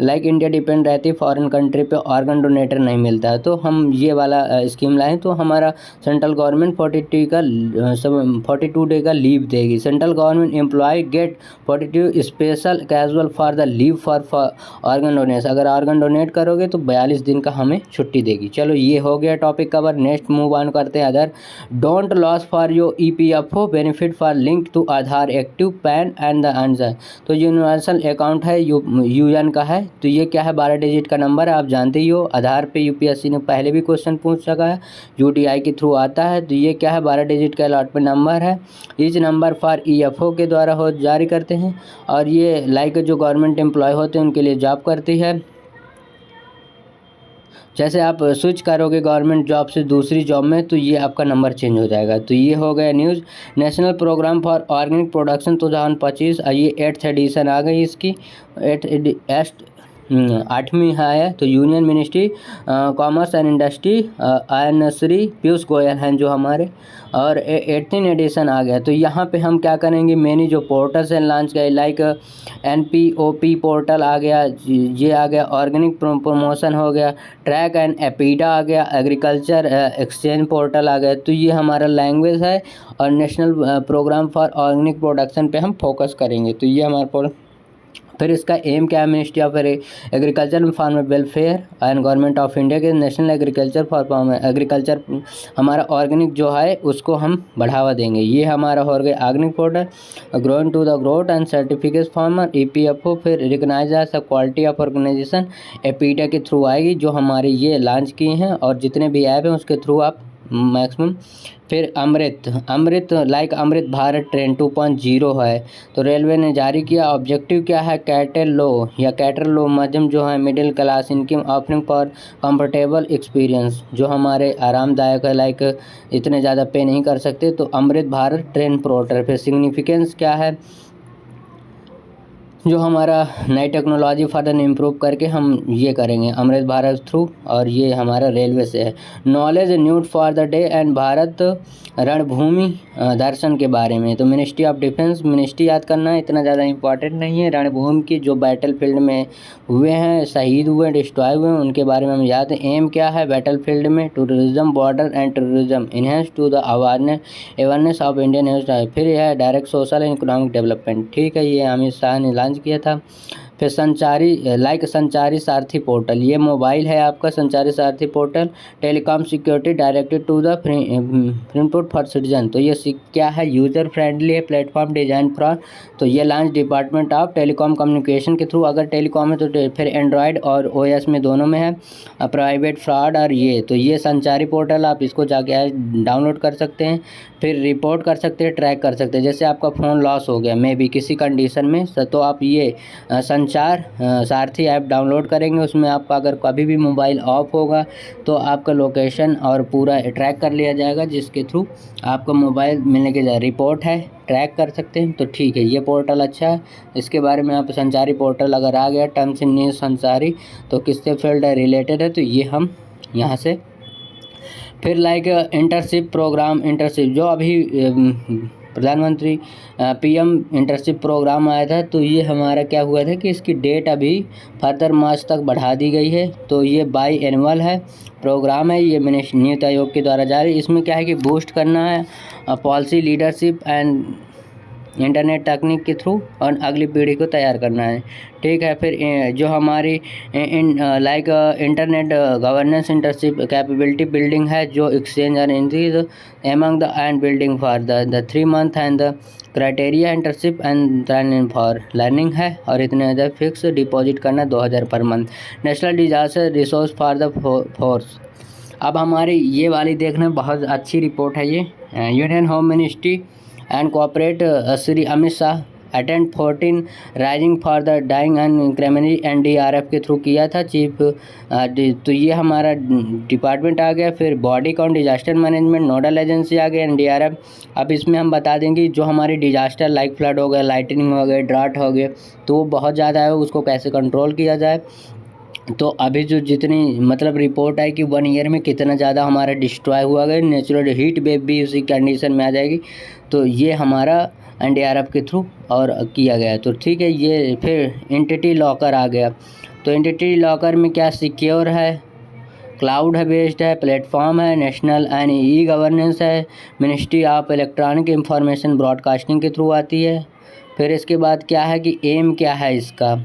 S1: लाइक इंडिया डिपेंड रहती है फॉरेन कंट्री पे, ऑर्गन डोनेटर नहीं मिलता है, तो हम ये वाला स्कीम लाएँ तो हमारा सेंट्रल गवर्नमेंट 42 डे का लीव देगी। Central government employ get 42 special casual for the leave for organ donation, अगर ऑर्गन डोनेट करोगे तो 42 दिन का हमें छुट्टी देगी। चलो ये हो गया topic cover. Next move on करते हैं other. Don't loss for your EPFO benefit for link to Aadhaar active PAN and the answer. तो यूनिवर्सल अकाउंट है, यूएन का है, तो ये क्या है, 12 डिजिट का नंबर है, आप जानते ही हो। आधार पे यूपीएससी ने पहले भी क्वेश्चन पूछ सका है, UTI के थ्रू आता है। तो ये क्या है, 12 डिजिट का अलॉटमेंट नंबर है। इस नंबर फॉर EFO के द्वारा हो जारी करते हैं, और ये लाइक जो गवर्नमेंट एम्प्लॉय होते हैं उनके लिए जॉब करती है। जैसे आप स्विच करोगे गवर्नमेंट जॉब से दूसरी जॉब में तो ये आपका नंबर चेंज हो जाएगा। तो ये हो गया news. National programme for organic production 2025, ये 8th एडिशन आ गई इसकी, 8वीं है। तो union ministry commerce and industry Shri Piyush Goyal हैं जो हमारे, और 18 एडिशन आ गया। तो यहाँ पे हम क्या करेंगे, मेनी जो पोर्टल्स हैं लॉन्च किए, लाइक NPOP पोर्टल आ गया, ये आ गया, ऑर्गेनिक प्रमोशन हो गया, ट्रैक एंड एपीडा आ गया, एग्रीकल्चर एक्सचेंज पोर्टल आ गया। तो ये हमारा लैंग्वेज है, और national programme for organic production पे हम फोकस करेंगे। तो ये हमारा फिर इसका एम क्या है, ministry of agriculture and farmer welfare and government of India के नेशनल एग्रीकल्चर फॉर एग्रीकल्चर, हमारा ऑर्गेनिक जो है उसको हम बढ़ावा देंगे। ये हमारा हो गया organic portal, growing to the growth and certificate farmer EPFO, फिर recognise as quality of organisation APEDA के थ्रू आएगी, जो हमारे ये लॉन्च किए हैं, और जितने भी ऐप हैं उसके थ्रू आप मैक्सिमम। फिर अमृत लाइक अमृत भारत ट्रेन 2.0 है, तो रेलवे ने जारी किया। ऑब्जेक्टिव क्या है, कैटर लो मध्यम जो है middle class income offering for comfortable experience, जो हमारे आरामदायक है, लाइक इतने ज़्यादा पे नहीं कर सकते। तो अमृत भारत ट्रेन पोर्टल। फिर सिग्निफिकेंस क्या है, जो हमारा नई टेक्नोलॉजी फर्दर इम्प्रूव करके हम ये करेंगे अमृत भारत थ्रू, और ये हमारा रेलवे से है। Knowledge nude for the day and Bharat रणभूमि दर्शन के बारे में। तो मिनिस्ट्री ऑफ डिफेंस, मिनिस्ट्री याद करना है, इतना ज़्यादा इंपॉर्टेंट नहीं है। रणभूमि की जो बैटल फील्ड में हुए हैं, शहीद हुए, डिस्ट्रॉय हुए, उनके बारे में हम याद है। एम क्या है, बैटल फील्ड में tourism, border and tourism, enhance to the awareness of Indian news. फिर यह है direct social and economic development, ठीक है, ये अमित शाह ने लॉन्च किया था। फिर संचारी सारथी पोर्टल, ये मोबाइल है आपका Sanchari Sarathi portal. Telecom security directed to the प्रिंटपुट फॉर सिटीजन, तो ये क्या है, यूज़र फ्रेंडली है, प्लेटफॉर्म डिजाइन फॉर। तो ये launch department of telecom communication के थ्रू, अगर टेलीकॉम है तो फिर एंड्रॉयड और OS में दोनों में है, प्राइवेट फ्रॉड और ये। तो ये संचारी पोर्टल, आप इसको जाके डाउनलोड कर सकते हैं, फिर रिपोर्ट कर सकते हैं, ट्रैक कर सकते हैं। जैसे आपका फ़ोन लॉस हो गया मे बी किसी कंडीशन में, तो आप ये संचार सारथी ऐप डाउनलोड करेंगे। उसमें आपका अगर कभी भी मोबाइल ऑफ होगा तो आपका लोकेशन और पूरा ट्रैक कर लिया जाएगा, जिसके थ्रू आपका मोबाइल मिलने के बाद रिपोर्ट है ट्रैक कर सकते हैं। तो ठीक है, ये पोर्टल अच्छा है। इसके बारे में आप संचारी पोर्टल अगर आ गया टर्म्स एंड न्यूज़ संचारी, तो किससे फील्ड है रिलेटेड है, तो ये हम यहाँ से फिर लाइक इंटर्नशिप प्रोग्राम, इंटर्नशिप जो अभी प्रधानमंत्री पीएम इंटर्नशिप प्रोग्राम आया था, तो ये हमारा क्या हुआ था कि इसकी डेट अभी फर्दर मार्च तक बढ़ा दी गई है। तो ये बाई एनुअल है प्रोग्राम है, ये नीति आयोग के द्वारा जारी। इसमें क्या है कि बूस्ट करना है पॉलिसी लीडरशिप एंड इंटरनेट तकनीक के थ्रू और अगली पीढ़ी को तैयार करना है। ठीक है, फिर जो हमारी like internet governance internship capability building है, जो exchange and increase among the end building for the 3 month and the criteria internship and training for learning है, और इतने हज़ार फिक्स डिपॉजिट करना 2000 per month. National disaster resource for the force. अब हमारी ये वाली देखना बहुत अच्छी रिपोर्ट है। ये union home ministry and corporate Shri Amit Shah attend 14 rising for the dying and criminal NDRF के थ्रू किया था चीफ। तो ये हमारा डिपार्टमेंट आ गया। फिर body count disaster management nodal agency आ गया NDRF। अब इसमें हम बता देंगे जो हमारी डिजास्टर लाइक फ्लड हो गया, लाइटनिंग हो गए, ड्राट हो गए, तो वो बहुत ज़्यादा है, उसको कैसे कंट्रोल किया जाए। तो अभी जो जितनी मतलब रिपोर्ट है कि 1 ईयर में कितना ज़्यादा हमारा डिस्ट्रॉय हुआ गया, नेचुरल हीट वेव भी उसी कंडीशन में आ जाएगी। तो ये हमारा NDRF के थ्रू और किया गया। तो ठीक है, ये फिर एंटिटी लॉकर आ गया। तो एंटिटी लॉकर में क्या सिक्योर है, क्लाउड है, बेस्ड है, प्लेटफॉर्म है, नेशनल एंड गवर्नेंस है, ministry of electronic information broadcasting के थ्रू आती है। फिर इसके बाद क्या है कि एम क्या है इसका,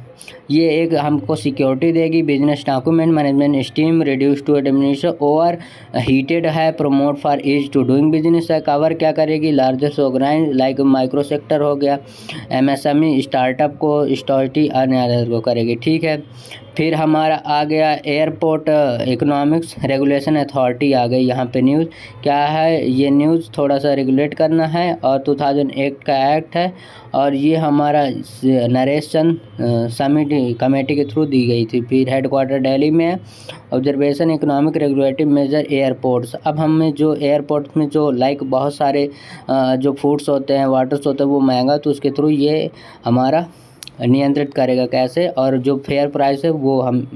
S1: ये एक हमको सिक्योरिटी देगी, business document management steam reduce to administration over heated है, promote for ease to doing business है। कवर क्या करेगी, largest organize like micro sector हो गया, MSME स्टार्टअप को, स्टॉर्टी और को करेगी। ठीक है, फिर हमारा आ गया एयरपोर्ट इकोनॉमिक्स रेगुलेशन अथॉरिटी आ गई। यहाँ पे न्यूज़ क्या है, ये न्यूज़ थोड़ा सा रेगुलेट करना है, और 2008 का एक्ट है, और ये हमारा नरेश चंद कमेटी के थ्रू दी गई थी। फिर हेडक्वार्टर दिल्ली में है। Observation economic regulatory major airports. अब हमें जो एयरपोर्ट्स में जो लाइक बहुत सारे जो फूड्स होते हैं, वाटर्स होते हैं, वो महंगा, तो उसके थ्रू ये हमारा नियंत्रित करेगा कैसे, और जो फेयर प्राइस है वो हम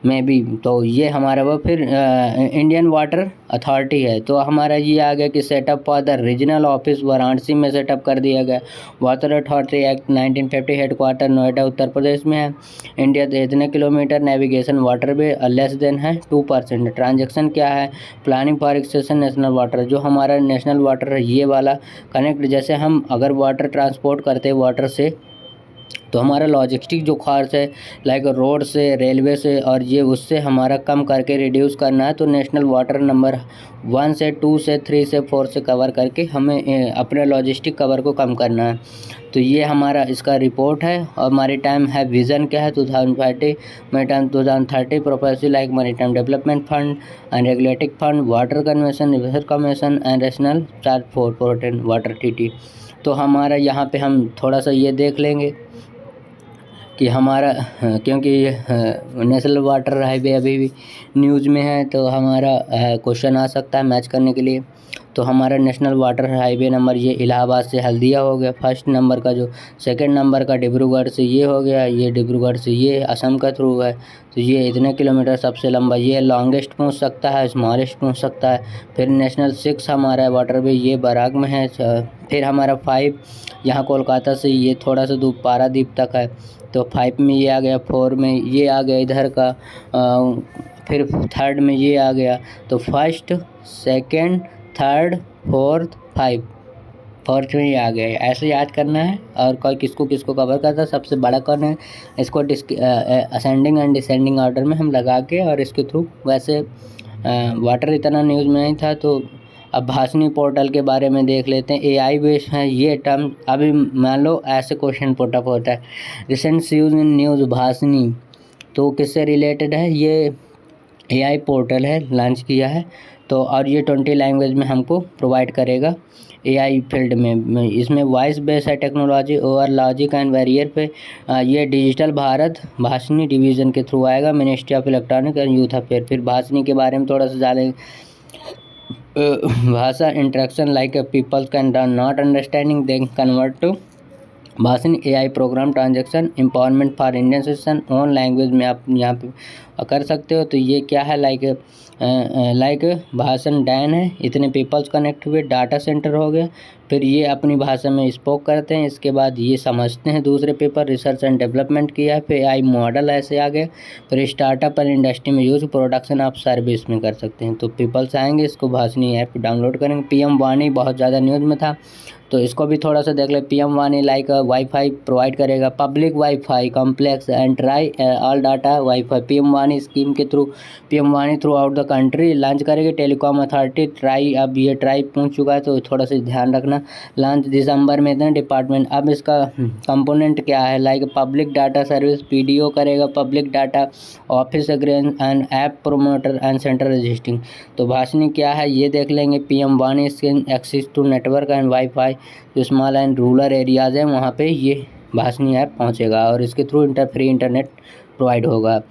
S1: में भी। तो ये हमारा वो फिर इंडियन वाटर अथॉरिटी है। तो हमारा ये आ गया कि setup for the regional office Varanasi में सेटअप कर दिया गया। Water authority act 1950 headquarter Noida Uttar Pradesh में है। इंडिया इतने kilometre navigation waterway less than है 2%। ट्रांजेक्शन क्या है, planning for accession national water, जो हमारा नेशनल वाटर है ये वाला कनेक्ट, जैसे हम अगर वाटर ट्रांसपोर्ट करते हैं वाटर से, तो हमारा लॉजिस्टिक जो खर्च है लाइक रोड से, रेलवे से, और ये उससे हमारा कम करके रिड्यूस करना है। तो नेशनल वाटर नंबर 1 से 2 से 3 से 4 से कवर करके हमें अपने लॉजिस्टिक कवर को कम करना है। तो ये हमारा इसका रिपोर्ट है। और हमारी टाइम है विज़न क्या है 2030 maritime 2030 professor like maritime development fund and regulating fund, water convention, research commission and national charge for protein water TT। तो हमारा यहाँ पे हम थोड़ा सा ये देख लेंगे कि हमारा क्योंकि नेशनल वाटर हाईवे अभी भी न्यूज़ में है, तो हमारा क्वेश्चन आ सकता है मैच करने के लिए। तो हमारा नेशनल वाटर हाईवे नंबर ये इलाहाबाद से हल्दिया हो गया फर्स्ट नंबर का, जो सेकंड नंबर का डिब्रूगढ़ से ये हो गया, ये डिब्रूगढ़ से ये असम का थ्रू है। तो ये इतने किलोमीटर सबसे लंबा, ये लॉन्गेस्ट पहुंच सकता है, स्मॉलेस्ट पहुंच सकता है। फिर नेशनल 6 हमारा वाटरवे ये बराग में है। फिर हमारा 5 यहाँ कोलकाता से ये थोड़ा सा दूर पारादीप तक है। तो 5 में ये आ गया, 4 में ये आ गया इधर का, फिर 3rd में ये आ गया। तो 1st, 2nd, 3rd, 4th, 5, 4th में ये आ गया। ऐसे याद करना है। और कोई किसको किसको कवर करता है, सबसे बड़ा कौन है, इसको असेंडिंग एंड डिसेंडिंग ऑर्डर में हम लगा के, और इसके थ्रू वैसे वाटर इतना न्यूज़ में नहीं था। तो अब भाषणी पोर्टल के बारे में देख लेते हैं। AI बेस्ड है ये टर्म। अभी मान लो ऐसे क्वेश्चन पुटअप होता है, recent use in news Bhashini, तो किससे रिलेटेड है, ये AI पोर्टल है, लॉन्च किया है। तो तो और ये 20 लैंग्वेज में हमको प्रोवाइड करेगा एआई फील्ड में। इसमें वॉइस बेस है technology over logic and barrier पे ये डिजिटल भारत भाषणी डिवीज़न के थ्रू आएगा, ministry of electronic and youth affair. फिर भाषणी के बारे में थोड़ा सा जानेंगे। भाषा interaction like people can not understanding they convert to भाषण AI program transaction empowerment for Indian citizen own language में आप यहाँ पे कर सकते हो। तो ये क्या है, लाइक भाषण डैन है, इतने पीपल्स कनेक्ट हुए, डाटा सेंटर हो गया। फिर ये अपनी भाषा में स्पोक करते हैं, इसके बाद ये समझते हैं दूसरे पेपर, रिसर्च एंड डेवलपमेंट किया है, फिर एआई मॉडल ऐसे आ गए, फिर स्टार्टअप एंड इंडस्ट्री में यूज, प्रोडक्शन ऑफ सर्विस में कर सकते हैं। तो पीपल्स आएंगे, इसको भाषणी ऐप डाउनलोड करेंगे। पीएम वाणी बहुत ज़्यादा न्यूज़ में था, तो इसको भी थोड़ा सा देख ले। पीएम वाणी लाइक वाईफाई प्रोवाइड करेगा, public wifi complex and TRAI all data wifi. PM वाणी स्कीम के थ्रू पीएम वाणी throughout the country launch करेगी। टेलीकॉम अथॉरिटी ट्राई, अब ये ट्राई पहुंच चुका है तो थोड़ा सा ध्यान रखना। लॉन्च दिसंबर में था डिपार्टमेंट। अब इसका कंपोनेंट क्या है, like public data service PDO करेगा, public data office agreement and app promoter and centre registering. तो भाषणी क्या है ये देख लेंगे। पीएम वाणी scheme access to network and wifi, जो स्मॉल एंड रूरल एरियाज़ हैं वहाँ पे ये भाषणी ऐप पहुँचेगा और इसके थ्रू फ्री इंटरनेट प्रोवाइड होगा।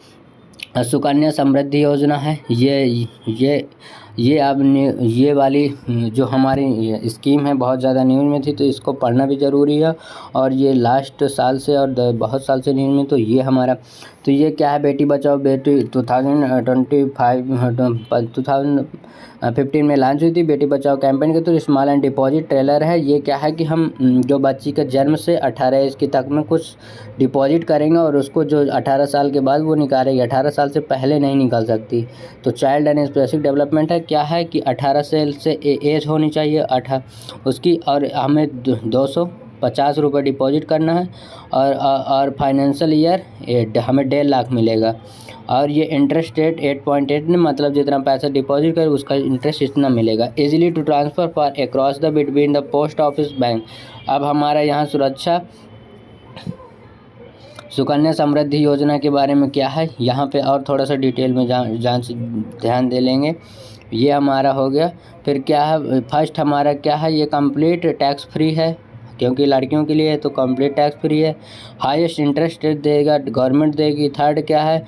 S1: सुकन्या समृद्धि योजना है, ये अब ये वाली जो हमारी स्कीम है बहुत ज़्यादा न्यूज़ में थी, तो इसको पढ़ना भी ज़रूरी है। और ये लास्ट साल से और बहुत साल से न्यूज़ में, तो ये हमारा, तो ये क्या है, बेटी बचाओ बेटी 2015 में लॉन्च हुई थी बेटी बचाओ कैंपेन के through. Small and deposit trailer है, ये क्या है कि हम जो बच्ची के जन्म से 18 एज की तक में कुछ डिपॉजिट करेंगे और उसको जो 18 साल के बाद वो निकालेगी, 18 साल से पहले नहीं निकाल सकती। तो चाइल्ड एंड स्पेसिफिक डेवलपमेंट है, क्या है कि 18 साल से एज होनी चाहिए उसकी, और हमें 250 रुपये डिपॉजिट करना है और फाइनेंशियल ईयर हमें 1.5 लाख मिलेगा। और ये इंटरेस्ट रेट 8.8 ने, मतलब जितना पैसा डिपॉजिट करे उसका इंटरेस्ट इतना मिलेगा। Easily to transfer for across the between the post office bank. अब हमारा यहाँ सुरक्षा सुकन्या समृद्धि योजना के बारे में क्या है, यहाँ पे और थोड़ा सा डिटेल में ध्यान दे लेंगे। ये हमारा हो गया। फिर क्या है, फर्स्ट हमारा क्या है, ये कंप्लीट टैक्स फ्री है क्योंकि लड़कियों के लिए है, तो कंप्लीट टैक्स फ्री है। हाईएस्ट इंटरेस्ट रेट देगा गवर्नमेंट देगी। थर्ड क्या है,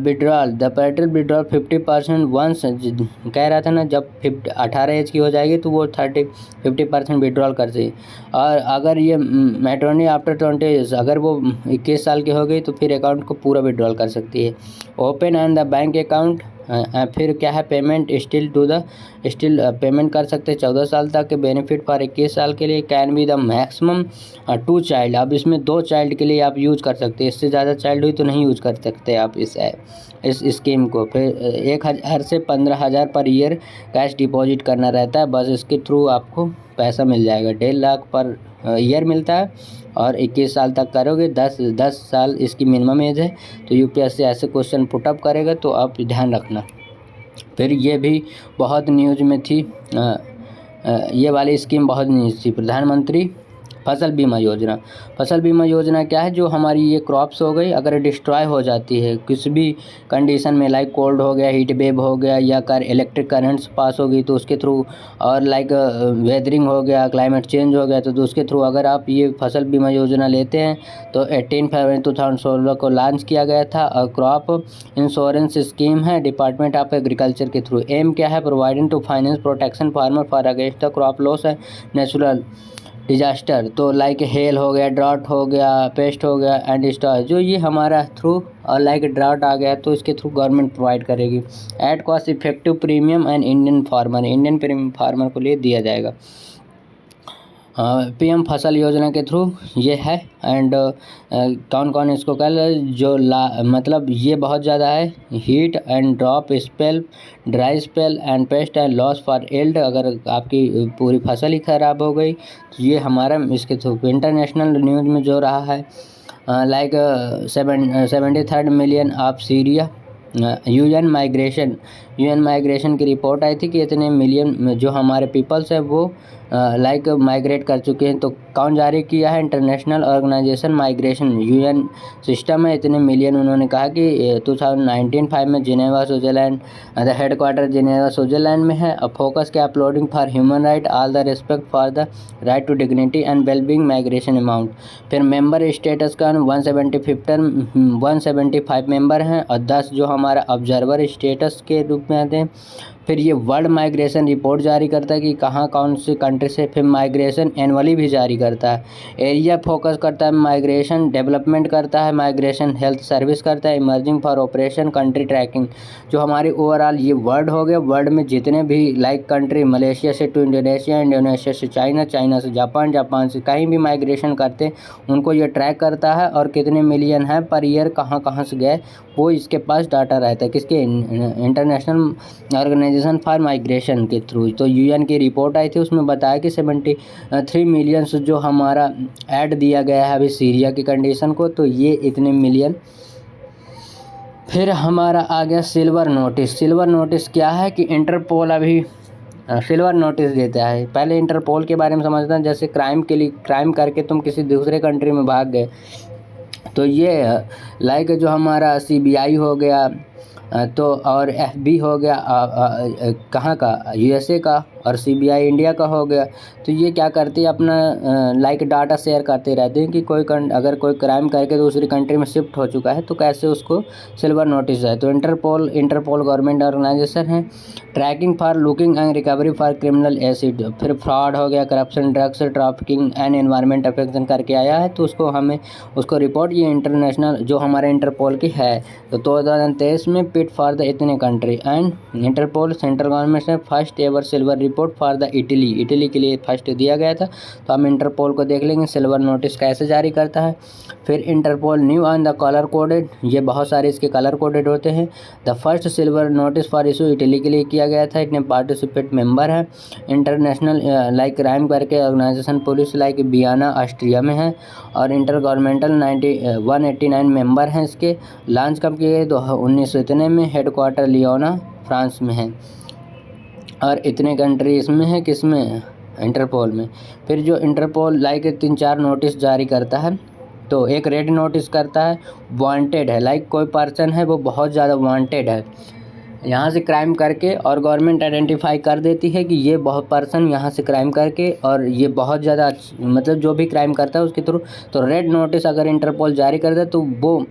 S1: withdrawal, the petrol withdrawal 50% once, कह रहा था ना जब 18 एज की हो जाएगी तो वो 50% विड्रॉल कर दी। और अगर ये मैट्रोनी आफ्टर 20 अगर वो 21 साल की हो गई तो फिर अकाउंट को पूरा विड्रॉल कर सकती है। Open and the bank account. फिर क्या है, पेमेंट स्टिल पेमेंट कर सकते हैं 14 साल तक के बेनिफिट पर 21 साल के लिए। Can be the maximum 2 child, अब इसमें 2 चाइल्ड के लिए आप यूज़ कर सकते हैं, इससे ज़्यादा चाइल्ड हुई तो नहीं यूज़ कर सकते आप इस स्कीम को। फिर 1,000 से 15,000 पर ईयर कैश डिपॉजिट करना रहता है, बस इसके थ्रू आपको पैसा मिल जाएगा। 1.5 लाख पर ईयर मिलता है और 21 साल तक करोगे, 10 साल इसकी मिनिमम एज है। तो यूपीएससी ऐसे क्वेश्चन पुटअप करेगा तो आप ध्यान रखना। फिर ये भी बहुत न्यूज़ में थी, ये वाली स्कीम बहुत न्यूज़ थी, प्रधानमंत्री फसल बीमा योजना। फसल बीमा योजना क्या है, जो हमारी ये क्रॉप्स हो गई अगर डिस्ट्रॉय हो जाती है किसी भी कंडीशन में, लाइक कोल्ड हो गया, हीट वेव हो गया, या इलेक्ट्रिक करंट्स पास हो गई तो उसके थ्रू, और लाइक वेदरिंग हो गया, क्लाइमेट चेंज हो गया, तो उसके थ्रू अगर आप ये फसल बीमा योजना लेते हैं तो 18 फरवरी 2016 को लॉन्च किया गया था। और क्रॉप इंश्योरेंस स्कीम है डिपार्टमेंट ऑफ एग्रीकल्चर के थ्रू। एम क्या है, providing to finance protection farmer for against the crop loss है नेचुरल डिजास्टर, तो लाइक हेल हो गया, ड्राउट हो गया, पेस्ट हो गया एंड स्टॉर, जो ये हमारा थ्रू, और लाइक ड्राउट आ गया तो इसके थ्रू गवर्नमेंट प्रोवाइड करेगी। At cost effective premium and Indian premium farmer को लिए दिया जाएगा। पीएम फसल योजना के थ्रू ये है। एंड कौन कौन इसको कल जो मतलब ये बहुत ज़्यादा है, heat and drop spell, dry spell and pest and loss for yield, अगर आपकी पूरी फसल ही ख़राब हो गई तो ये हमारा इसके थ्रू। इंटरनेशनल न्यूज़ में जो रहा है, like 73 million of Syria, UN migration की रिपोर्ट आई थी कि इतने मिलियन जो हमारे पीपल्स हैं वो लाइक माइग्रेट कर चुके हैं। तो कौन जारी किया है? International Organisation Migration UN system है, इतने मिलियन। उन्होंने कहा कि 2019-5 में Geneva Switzerland, headquarter Geneva Switzerland में है। फोकस क्या? Uploading for human right, all the respect for the right to dignity and wellbeing migration amount. फिर मेंबर स्टेटस का 175 मेंबर हैं और 10 जो हमारा ऑब्जर्वर स्टेटस के रूप में आते हैं। फिर ये वर्ल्ड माइग्रेशन रिपोर्ट जारी करता है कि कहाँ कौन सी कंट्री से। फिर माइग्रेशन एनुअली भी जारी करता है। एरिया फोकस करता है, माइग्रेशन डेवलपमेंट करता है, माइग्रेशन हेल्थ सर्विस करता है, emerging for operation, country tracking. जो हमारी ओवरऑल ये वर्ल्ड हो गया, वर्ल्ड में जितने भी लाइक कंट्री, मलेशिया से टू इंडोनेशिया, इंडोनेशिया से चाइना, चाइना से जापान, जापान से कहीं भी माइग्रेशन करते हैं उनको ये ट्रैक करता है और कितने मिलियन है पर ईयर, कहाँ कहाँ से गए, वो इसके पास डाटा रहता है। किसके? इंटरनेशनल ऑर्गेनाइजेशन फॉर माइग्रेशन के थ्रू। तो UN की रिपोर्ट आई थी, उसमें बताया कि 73 मिलियन जो हमारा ऐड दिया गया है अभी सीरिया की कंडीशन को, तो ये इतने मिलियन। फिर हमारा आ गया सिल्वर नोटिस। सिल्वर नोटिस क्या है कि इंटरपोल अभी सिल्वर नोटिस देता है। पहले इंटरपोल के बारे में समझते हैं। जैसे क्राइम के लिए, क्राइम करके तुम किसी दूसरे कंट्री में भाग गए, तो ये लाइक जो हमारा CBI हो गया, तो और FB हो गया कहाँ का? USA का, और CBI इंडिया का हो गया। तो ये क्या करती है? अपना लाइक डाटा शेयर करते रहते हैं कि अगर कोई क्राइम करके दूसरी कंट्री में शिफ्ट हो चुका है तो कैसे उसको सिल्वर नोटिस है। तो इंटरपोल गवर्नमेंट ऑर्गेनाइजेशन है। Tracking for looking and recovery for criminal acid. फिर फ्रॉड हो गया, corruption, drugs trafficking and environment affection करके आया है, तो उसको रिपोर्ट ये इंटरनेशनल जो हमारे इंटरपोल की है। तो 2023 में पिट फॉर द इतने country and Interpol central government से first ever silver report for the Italy के लिए फर्स्ट दिया गया था। तो हम इंटरपोल को देख लेंगे सिल्वर नोटिस कैसे जारी करता है। फिर Interpol new on the colour coded, ये बहुत सारे इसके कलर कोडेड होते हैं। The first silver notice for issue Italy के लिए किया गया था। इतने पार्टिसिपेट मेंबर है। इंटरनेशनल लाइक क्राइम करके organisation police like Vienna Austria में है। और इंटर गवर्नमेंटल 189 मेंबर हैं इसके। लॉन्च कब किए गए? 1993 में। हेड क्वार्टर लियोना फ्रांस में है। और इतने कंट्री इसमें है, किसमें? इंटरपोल में। फिर जो इंटरपोल लाइक 3-4 नोटिस जारी करता है। तो एक रेड नोटिस करता है, वांटेड है, लाइक कोई पर्सन है वो बहुत ज़्यादा वांटेड है यहाँ से क्राइम करके, और गवर्नमेंट आइडेंटिफाई कर देती है कि ये बहुत पर्सन यहाँ से क्राइम करके और ये बहुत ज़्यादा मतलब जो भी क्राइम करता है उसके थ्रू। तो रेड नोटिस अगर इंटरपोल जारी करता है तो वो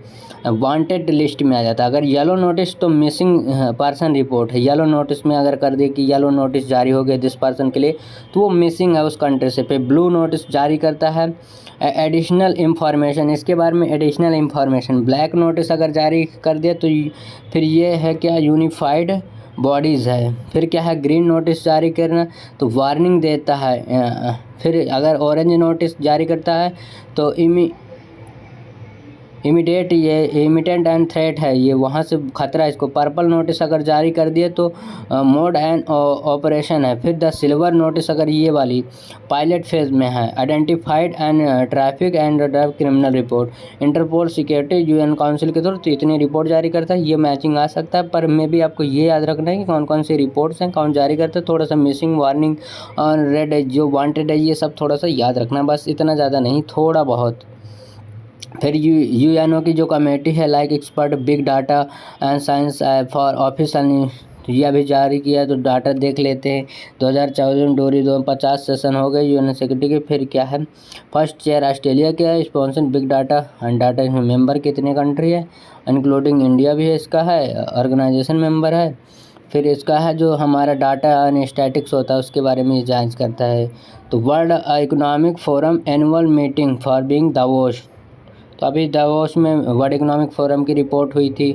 S1: वांटेड लिस्ट में आ जाता है। अगर येलो नोटिस तो मिसिंग पर्सन रिपोर्ट है। येलो नोटिस में अगर कर दे कि येलो नोटिस जारी हो गया दिस पर्सन के लिए, तो वो मिसिंग है उस कंट्री से। फिर ब्लू नोटिस जारी करता है एडिशनल इंफॉर्मेशन, इसके बारे में एडिशनल इंफॉर्मेशन। ब्लैक नोटिस अगर जारी कर दिया तो फिर ये है क्या? यूनिफाइड बॉडीज़ है। फिर क्या है? ग्रीन नोटिस जारी करना, तो वार्निंग देता है। फिर अगर ऑरेंज नोटिस जारी करता है तो इमीडिएट, ये इमिटेंट एंड थ्रेट है, ये वहाँ से खतरा है इसको। पर्पल नोटिस अगर जारी कर दिए तो मोड एंड ऑपरेशन है। फिर द सिल्वर नोटिस अगर ये वाली पायलट फेज में है, identified and traffic and drive criminal report. Interpol security UN council के थ्रू तो इतनी रिपोर्ट जारी करता है। ये मैचिंग आ सकता है, पर मे भी आपको ये याद रखना है कि कौन कौन सी रिपोर्ट्स हैं, कौन जारी करता है। थोड़ा सा मिसिंग, वार्निंग और रेड जो वांटेड है, ये सब थोड़ा सा याद रखना, बस इतना ज़्यादा नहीं, थोड़ा बहुत। फिर UNO की जो कमेटी है like expert big data and science for official, ये अभी जारी किया, तो डाटा देख लेते हैं। 2014 में डोरी 250 सेशन हो गए UN सिक्योरिटी के। फिर क्या है? फर्स्ट चेयर ऑस्ट्रेलिया के है। Sponsor big data and data इसमें मेंबर कितने कंट्री है, इंक्लूडिंग इंडिया भी है इसका है, ऑर्गेनाइजेशन मेंबर है। फिर इसका है जो हमारा डाटा एंड स्टैटिक्स होता है उसके बारे में ये जांच करता है। तो world economic forum annual meeting for being Davos, तो अभी दावोस में वर्ल्ड इकोनॉमिक फोरम की रिपोर्ट हुई थी।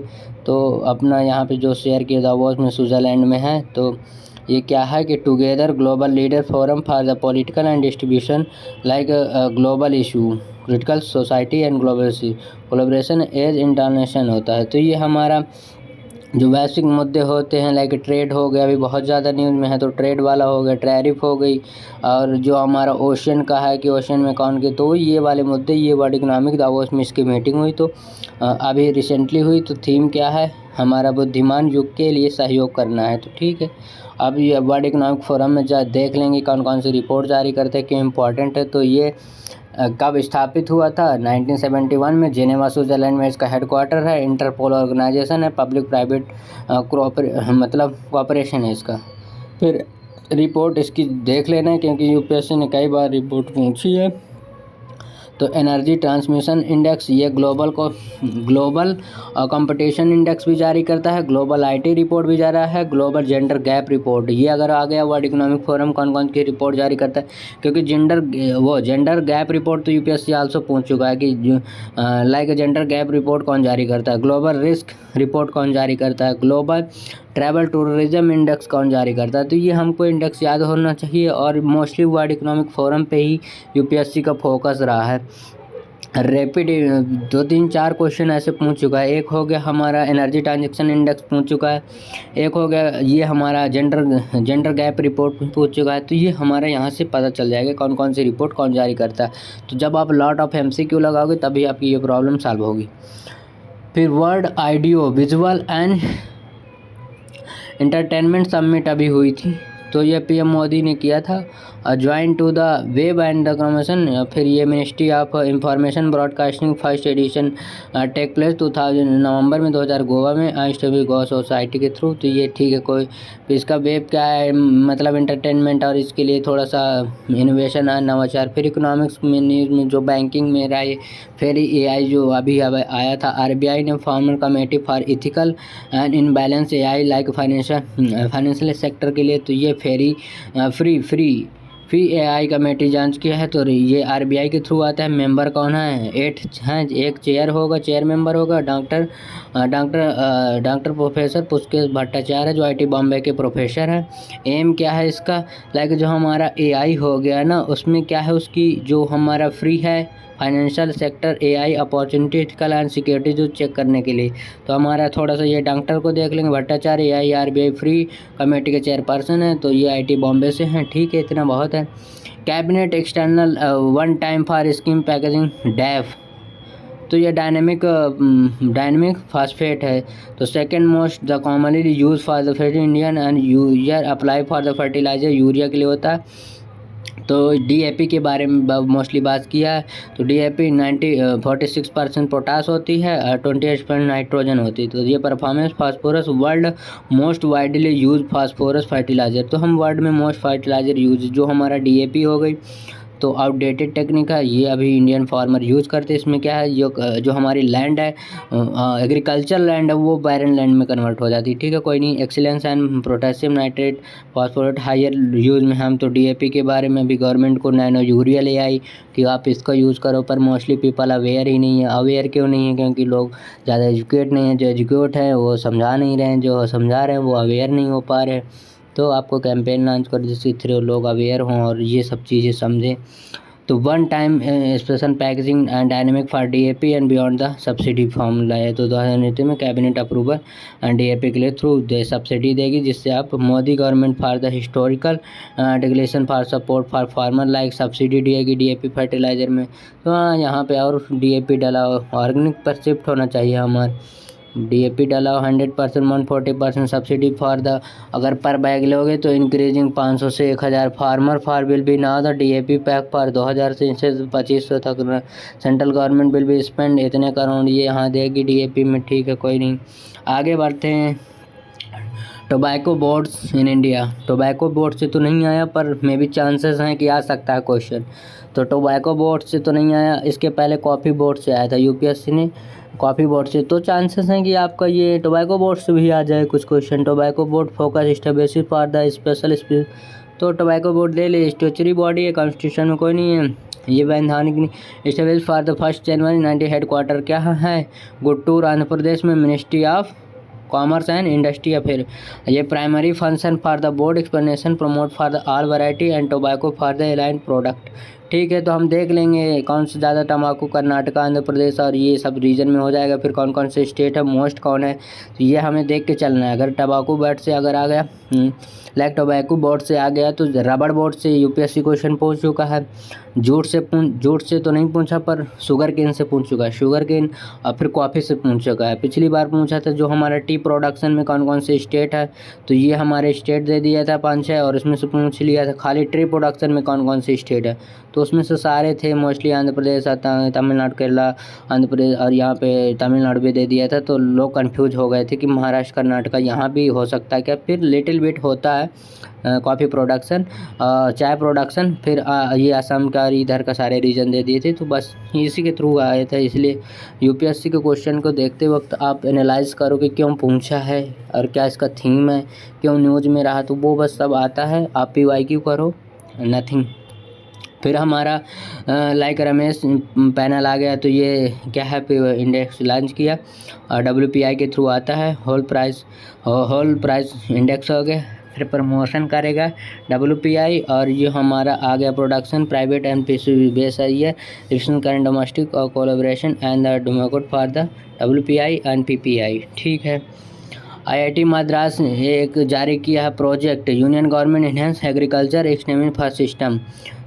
S1: तो अपना यहाँ पे जो शेयर किया दावोस में स्विट्ज़रलैंड में है। तो ये क्या है कि together global leader forum for the political and distribution like global issue critical society and global collaboration as international होता है। तो ये हमारा जो वैश्विक मुद्दे होते हैं लाइक ट्रेड हो गया, अभी बहुत ज़्यादा न्यूज़ में है, तो ट्रेड वाला हो गया, टैरिफ हो गई, और जो हमारा ओशन का है कि ओशन में कौन के, तो ये वाले मुद्दे, ये वर्ल्ड इकोनॉमिक दावोस में इसकी मीटिंग हुई। तो अभी रिसेंटली हुई। तो थीम क्या है, हमारा बुद्धिमान युग के लिए सहयोग करना है। तो ठीक है, अब ये वर्ल्ड इकोनॉमिक फोरम में देख लेंगे कौन कौन सी रिपोर्ट जारी करते हैं, क्यों इम्पोर्टेंट है। तो ये कब स्थापित हुआ था, 1971 में, जेनेवा स्विट्ज़रलैंड में इसका हेडक्वार्टर है। इंटरपोल ऑर्गेनाइजेशन है, पब्लिक प्राइवेट मतलब कॉपरेशन है इसका। फिर रिपोर्ट इसकी देख लेना है, क्योंकि यूपीएससी ने कई बार रिपोर्ट पूछी है। तो एनर्जी ट्रांसमिशन इंडेक्स, ये ग्लोबल कंपटीशन इंडेक्स भी जारी करता है, ग्लोबल आईटी रिपोर्ट भी जारी है, ग्लोबल जेंडर गैप रिपोर्ट। ये अगर आ गया वर्ल्ड इकोनॉमिक फोरम कौन कौन की रिपोर्ट जारी करता है, क्योंकि जेंडर गैप रिपोर्ट तो यूपीएससी आल्सो पूछ चुका है कि लाइक जेंडर गैप रिपोर्ट कौन जारी करता है, ग्लोबल रिस्क रिपोर्ट कौन जारी करता है, ग्लोबल ट्रैवल टूरिज्म इंडेक्स कौन जारी करता है। तो ये हमको इंडेक्स याद होना चाहिए, और मोस्टली वर्ल्ड इकोनॉमिक फोरम पे ही यूपीएससी का फोकस रहा है। रैपिड 2-3-4 क्वेश्चन ऐसे पूछ चुका है। एक हो गया हमारा एनर्जी ट्रांजैक्शन इंडेक्स पूछ चुका है, एक हो गया ये हमारा जेंडर गैप रिपोर्ट पूछ चुका है। तो ये हमारे यहाँ से पता चल जाएगा कौन कौन सी रिपोर्ट कौन जारी करता है। तो जब आप लॉट ऑफ एमसीक्यू लगाओगे तभी आपकी ये प्रॉब्लम सॉल्व होगी। फिर world audio visual and entertainment summit अभी हुई थी, तो ये पीएम मोदी ने किया था, join to the web and the commission. फिर ये ministry of information broadcasting first edition take place 2000 नवंबर में 2000 गोवा में आईस्टबी गो सोसाइटी के थ्रू। तो ये ठीक है। कोई इसका वेब क्या है, मतलब एंटरटेनमेंट, और इसके लिए थोड़ा सा इनोवेशन है, नवाचार। फिर इकोनॉमिक्स में न्यूज़ में जो बैंकिंग में रहा है, फिर एआई जो अभी आया था, आरबीआई ने farmer committee for ethical and imbalance AI like financial sector के लिए। तो ये फ्री एआई कमेटी जांच किया है। तो ये आरबीआई के थ्रू आता है। मेंबर कौन है, 8 हैं, एक चेयर होगा, चेयर मेंबर होगा, डॉक्टर प्रोफेसर पुष्केश भट्टाचार्य जो आईटी बॉम्बे के प्रोफेसर हैं। एम क्या है इसका, लाइक जो हमारा एआई हो गया ना, उसमें क्या है, उसकी जो हमारा फ्री है financial sector AI opportunity ethical and security जो चेक करने के लिए। तो हमारा थोड़ा सा ये डॉक्टर को देख लेंगे, Bhattacharya AI RBI free committee के चेयरपर्सन है। तो ये आईटी बॉम्बे से हैं। ठीक है, इतना बहुत है। Cabinet external one time for scheme packaging डैफ, तो ये डायनेमिक फास्फेट है। तो second most the commonly use for the fertiliser Indian and user apply for the fertiliser urea के लिए होता है। तो डीएपी के बारे में मोस्टली बात किया है। तो डीएपी 46% पोटास होती है और 28% नाइट्रोजन होती है। तो ये performance phosphorus world most widely use phosphorus fertiliser. तो हम वर्ल्ड में मोस्ट फर्टिलाइजर यूज जो हमारा डीएपी हो गई, तो आउटडेटेड टेक्निक है, ये अभी इंडियन फार्मर यूज़ करते हैं। इसमें क्या है, जो हमारी लैंड है एग्रीकल्चर लैंड है, वो बैरन लैंड में कन्वर्ट हो जाती है। ठीक है, कोई नहीं। Excellence and potassium nitrate phosphorate higher use में हम। तो डीएपी के बारे में भी गवर्नमेंट को नैनो यूरिया ले आई कि आप इसका यूज़ करो, पर मोस्टली पीपल अवेयर ही नहीं है। अवेयर क्यों नहीं है, क्योंकि लोग ज़्यादा एजुकेट नहीं है। जो एजुकेट है वो समझा नहीं रहे हैं, जो समझा रहे हैं वो अवेयर नहीं हो पा रहे। तो आपको कैंपेन लॉन्च कर जिसके थ्रू लोग अवेयर हों और ये सब चीज़ें समझें। तो one time special packaging and dynamic for DAP and beyond the subsidy formula है। तो 2019 में कैबिनेट अप्रूवल एंड डीएपी के लिए थ्रू सब्सिडी देगी, जिससे आप Modi government for the historical regulation for support for farmer like subsidy देगी डीएपी फर्टिलाइजर में। तो हाँ, यहाँ पे और डीएपी डाला, ऑर्गेनिक पर शिफ्ट होना चाहिए हमारे। डीएपी डाला 100% 140% सब्सिडी फॉर द, अगर पर बैग लोगे तो इंक्रीजिंग 500 से 1000 farmer for will be now the DAP pack for 2000 से 2500 तक central government will be spend इतने करोड़ ये यहाँ देगी डीएपी में। ठीक है, कोई नहीं, आगे बढ़ते हैं। Tobacco boards in India, tobacco board से तो नहीं आया, पर मे भी चांसेस हैं कि आ सकता है क्वेश्चन। तो टोबैको बोर्ड से तो नहीं आया, इसके पहले कॉफ़ी बोर्ड से आया था यूपीएससी ने, कॉफ़ी बोर्ड से। तो चांसेस हैं कि आपका ये टोबैको बोर्ड से भी आ जाए कुछ question. Tobacco board focus establish for the special तो टोबैको बोर्ड ले ले, स्टेचुरी बॉडी है, कॉन्स्टिट्यूशन में कोई नहीं है। ये वैधानिक नहीं, establish for the 1 January 1990, headquarter क्या है, गुट्टूर आंध्र प्रदेश में, ministry of commerce and industry affair. ये primary function for the board explanation promote for the all variety and tobacco for the align product. ठीक है, तो हम देख लेंगे कौन सा ज़्यादा तम्बाकू कर्नाटक, आंध्र प्रदेश और ये सब रीजन में हो जाएगा। फिर कौन कौन से स्टेट है, मोस्ट कौन है, तो ये हमें देख के चलना है। अगर टबाकू बोर्ड से अगर आ गया, लाइक टोबैको बोर्ड से आ गया, तो रबड़ बोर्ड से यूपीएससी क्वेश्चन पूछ चुका है। जूट से तो नहीं पूछा, पर शुगर केन से पूछ चुका है, शुगर केन। और फिर कॉफ़ी से पूछ चुका है, पिछली बार पूछा था जो हमारा टी प्रोडक्शन में कौन कौन से स्टेट है, तो ये हमारे स्टेट दे दिया था 5-6, और इसमें से पूछ लिया था खाली टी प्रोडक्शन में कौन कौन से स्टेट है, तो उसमें से सारे थे मोस्टली आंध्र प्रदेश, तमिलनाडु, केरला, आंध्र प्रदेश, और यहाँ पे तमिलनाडु भी दे दिया था। तो लोग कंफ्यूज हो गए थे कि महाराष्ट्र कर्नाटक यहाँ भी हो सकता है क्या। फिर लिटिल बिट होता है कॉफ़ी प्रोडक्शन, चाय प्रोडक्शन, फिर ये असम का इधर का सारे रीजन दे दिए थे। तो बस इसी के थ्रू आए थे, इसलिए यूपीएससी के क्वेश्चन को देखते वक्त आप एनालाइज करो कि क्यों पूछा है और क्या इसका थीम है, क्यों न्यूज़ में रहा, तो वो बस सब आता है। आप PYQ करो, नथिंग। फिर हमारा लाइक रमेश पैनल आ गया, तो ये क्या है, इंडेक्स लॉन्च किया और WPI के थ्रू आता है। होल प्राइस इंडेक्स हो गया। फिर प्रमोशन करेगा WPI, और ये हमारा आ गया production private and PSU base है, ये रिलेशन करंट डोमेस्टिक और कोलैबोरेशन एंड द डोमेकोड for the WPI and PPI। ठीक है। IIT मद्रास ने एक जारी किया है project union government enhance agriculture extension for system,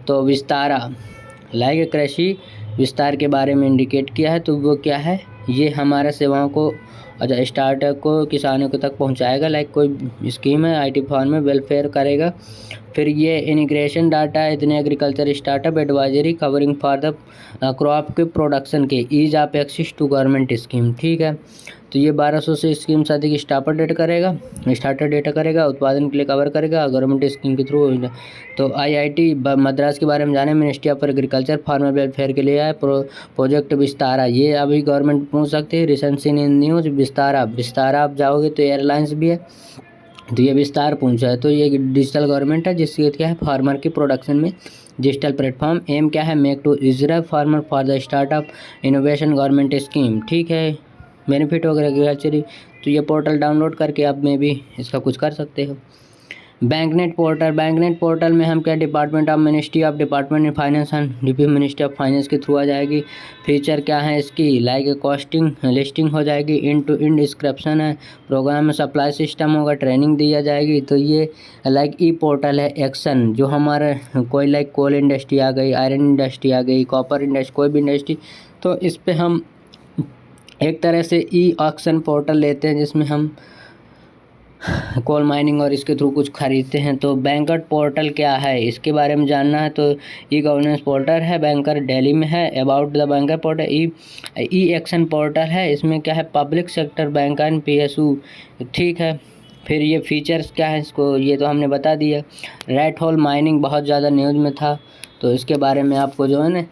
S1: तो विस्तारा लाइक कृषि विस्तार के बारे में इंडिकेट किया है। तो वो क्या है, ये हमारा सेवाओं को स्टार्टअप को किसानों को तक पहुंचाएगा। लाइक कोई स्कीम है IT फॉर्म में, वेलफेयर करेगा। फिर ये इंटीग्रेशन डाटा है, इतने agriculture startup advisory covering for the crop के प्रोडक्शन के ease of access to government scheme. ठीक है, तो ये 1200 से स्कीम से अधिक स्टार्टर डेटा करेगा, उत्पादन के लिए कवर करेगा गवर्नमेंट स्कीम के थ्रू। तो IIT मद्रास के बारे में जाने, ministry of agriculture farmer welfare के लिए है प्रोजेक्ट विस्तारा, ये अभी गवर्नमेंट पूछ सकते हैं। रिसेंटली इन न्यूज़ विस्तारा आप जाओगे तो एयरलाइंस भी है, तो ये विस्तार पूछा है। तो ये डिजिटल गवर्नमेंट है, जिसकी क्या है फार्मर की प्रोडक्शन में डिजिटल प्लेटफॉर्म। एम क्या है, मेक टू इजरा farmer for the startup innovation government scheme. ठीक है, बेनिफिट वगैरह एग्रीकल्चर। तो ये पोर्टल डाउनलोड करके आप में भी इसका कुछ कर सकते हो। बैंकनेट पोर्टल में हम क्या, department of ministry of department finance and DP ministry of finance के थ्रू आ जाएगी। फीचर क्या है इसकी, लाइक कॉस्टिंग लिस्टिंग हो जाएगी, इंड टू इंड डिस्क्रिप्शन है, प्रोग्राम में सप्लाई सिस्टम होगा, ट्रेनिंग दी जाएगी। तो ये लाइक पोर्टल है एक्शन, जो हमारा कोई लाइक कोल इंडस्ट्री आ गई, आयरन इंडस्ट्री आ गई, कॉपर इंडस्ट्री, कोई भी इंडस्ट्री, तो इस पर हम एक तरह से ऑक्शन पोर्टल लेते हैं, जिसमें हम कोल माइनिंग और इसके थ्रू कुछ खरीदते हैं। तो बैंकर पोर्टल क्या है, इसके बारे में जानना है, तो गवर्नेंस पोर्टल है, बैंकर दिल्ली में है। About the banker portal, E action portal है, इसमें क्या है, public sector bank and PSU। ठीक है, फिर ये फीचर्स क्या है इसको, ये तो हमने बता दिया। रेड होल माइनिंग बहुत ज़्यादा न्यूज़ में था, तो इसके बारे में आपको जो है ना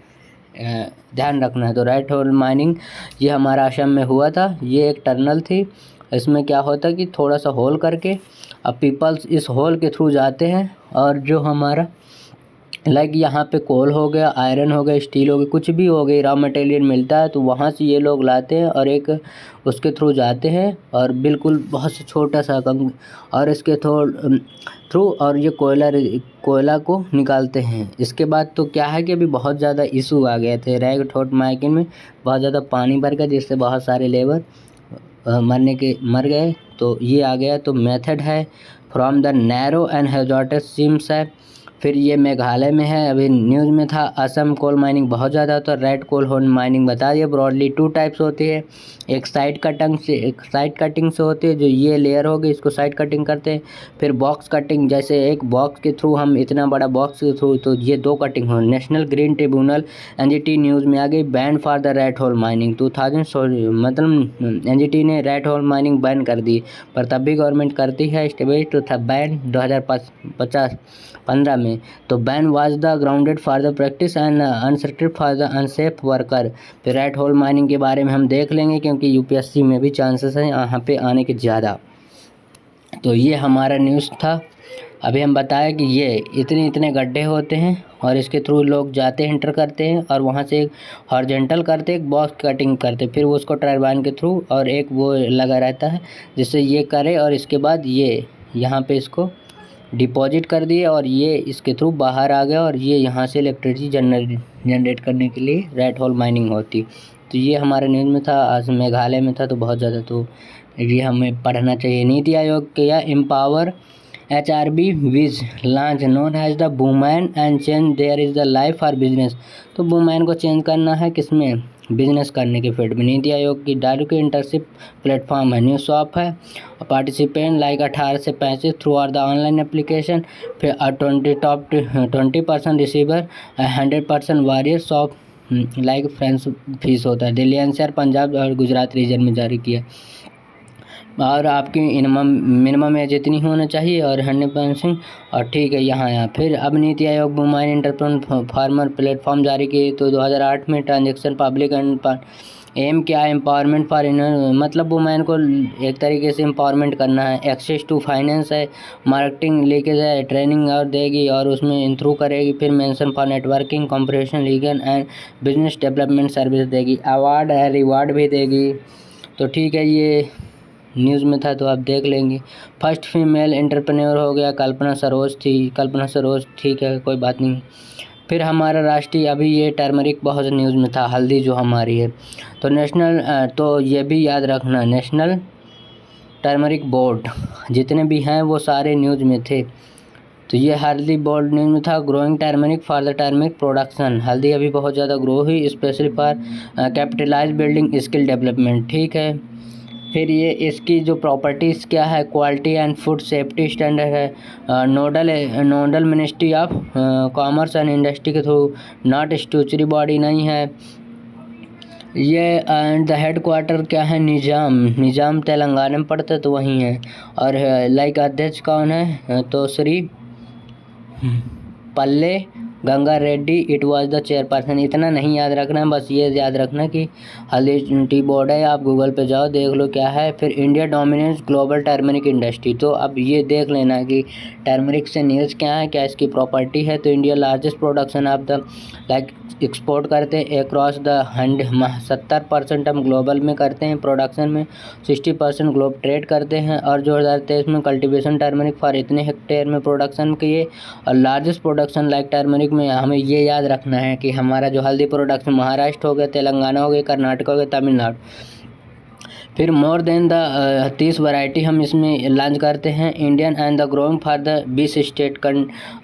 S1: ध्यान रखना है। तो रेड होल माइनिंग ये हमारा असम में हुआ था, ये एक टनल थी। इसमें क्या होता है कि थोड़ा सा होल करके अब पीपल्स इस होल के थ्रू जाते हैं, और जो हमारा लाइक यहाँ पे कोल हो गया, आयरन हो गया, स्टील हो गया, कुछ भी हो गई, रॉ मटेरियल मिलता है, तो वहाँ से ये लोग लाते हैं और एक उसके थ्रू जाते हैं, और बिल्कुल बहुत से छोटा सा और इसके थ्रू और ये कोयला को निकालते हैं। इसके बाद तो क्या है कि अभी बहुत ज़्यादा इशू आ गए थे, रेड होल माइनिंग में बहुत ज़्यादा पानी भर गया, जिससे बहुत सारे लेबर मर गए। तो ये आ गया। तो मेथड है from the narrow and hazards seems है। फिर ये मेघालय में है, अभी न्यूज़ में था। असम कोल माइनिंग बहुत ज़्यादा होता है। रेड कोल होल माइनिंग बता दिया। ब्रॉडली 2 टाइप्स होती है, एक साइड कटिंग से होती है, जो ये लेयर होगी इसको साइड कटिंग करते हैं। फिर बॉक्स कटिंग, जैसे एक बॉक्स के थ्रू हम इतना बड़ा बॉक्स के थ्रू, तो ये 2 कटिंग हो। National green tribunal NGT news में आ गई, ban for the red hole mining 2000, मतलब NGT ने रेड होल माइनिंग बैन कर दी, पर तब भी गवर्नमेंट करती है। स्टेब्लिश तो था बैन 2015 में। तो ban was the grounded for the practice and unsorted for the unsafe worker. फिर रेड होल माइनिंग के बारे में हम देख लेंगे, क्योंकि UPSC में भी चांसेस हैं यहाँ पे आने के ज़्यादा। तो ये हमारा न्यूज़ था। अभी हम बताएं कि ये इतने गड्ढे होते हैं, और इसके थ्रू लोग जाते हैं, एंटर करते हैं, और वहाँ से एक हॉरिजॉन्टल करते, एक बॉक्स कटिंग करते, फिर वो उसको टरबाइन के थ्रू, और एक वो लगा रहता है जिससे ये करे, और इसके बाद ये यहाँ पे इसको डिपॉजिट कर दिए और ये इसके थ्रू बाहर आ गया और ये यहाँ से इलेक्ट्रिसिटी जनरेट करने के लिए रेड होल माइनिंग होती। तो ये हमारे न्यूज़ में था, आज मेघालय में था, तो बहुत ज़्यादा तो ये हमें पढ़ना चाहिए। नीति आयोग किया empower HRB with launch known has the women and change there is the life for business. तो वुमेन को चेंज करना है किसमें, बिजनेस करने के फील्ड में। नीति आयोग की डायरेक्ट इंटर्नशिप प्लेटफॉर्म है, न्यू शॉप है, पार्टिसिपेंट लाइक 18 से 35 through are the online application. फिर 20% receiver, 100% warriors of like friends fees होता है। दिल्ली एनसीआर, पंजाब और गुजरात रीजन में जारी किया। और आपकी मिनिमम एज इतनी होना चाहिए और 100%। और ठीक है, यहाँ फिर अब NITI Aayog women entrepreneur farmer platform जारी किए। तो 2008 में ट्रांजेक्शन पब्लिक एंड एम क्या है, एम्पावरमेंट फॉर मतलब वुमेन को एक तरीके से एम्पावरमेंट करना है। एक्सेस टू फाइनेंस है, मार्केटिंग लीकेज है, ट्रेनिंग और देगी और उसमें इंथ्रू करेगी। फिर mention for networking, competition, legal and business development service देगी। अवार्ड है, रिवार्ड भी देगी। तो ठीक है, ये न्यूज़ में था तो आप देख लेंगे। फर्स्ट फीमेल एंटरप्रेन्योर हो गया, कल्पना सरोज थी। कल्पना सरोज ठीक है, कोई बात नहीं। फिर हमारा राष्ट्रीय, अभी ये टर्मरिक बहुत न्यूज़ में था, हल्दी जो हमारी है। तो नेशनल, तो ये भी याद रखना, नेशनल टर्मरिक बोर्ड जितने भी हैं वो सारे न्यूज़ में थे। तो ये हल्दी बोर्ड न्यूज़ में था। Growing turmeric for the turmeric production, हल्दी अभी बहुत ज़्यादा ग्रो हुई, specially for capitalize building skill development. ठीक है, फिर ये इसकी जो प्रॉपर्टीज़ क्या है, quality and food safety standard है। Nodal ministry of commerce and industry के थ्रू, नॉट स्टैट्यूटरी बॉडी नहीं है ये। एंड द हेड क्वार्टर क्या है, निज़ाम तेलंगाना में पड़ता है तो वहीं है। और लाइक अध्यक्ष कौन है, तो Shri Palle Ganga Reddy, it was the chairperson. इतना नहीं याद रखना है, बस ये याद रखना कि हल्दी टी बोर्ड है, आप गूगल पे जाओ देख लो क्या है। फिर India dominates global turmeric industry, तो अब ये देख लेना कि टर्मरिक से न्यूज़ क्या है, क्या इसकी प्रॉपर्टी है। तो India largest production of the like export करते हैं अक्रॉस द 70% हम ग्लोबल में करते हैं प्रोडक्शन में, 60% ग्लोब ट्रेड करते हैं। और 2023 में कल्टीवेशन टर्मरिक फॉर इतने हेक्टेयर में प्रोडक्शन किए। और लार्जेस्ट प्रोडक्शन लाइक टर्मरिक में हमें ये याद रखना है कि हमारा जो हल्दी प्रोडक्शन महाराष्ट्र हो गया, तेलंगाना हो गया, कर्नाटक हो गया, तमिलनाडु। फिर मोर देन द 30 वैरायटी हम इसमें लॉन्च करते हैं। Indian and the growing for the 20 state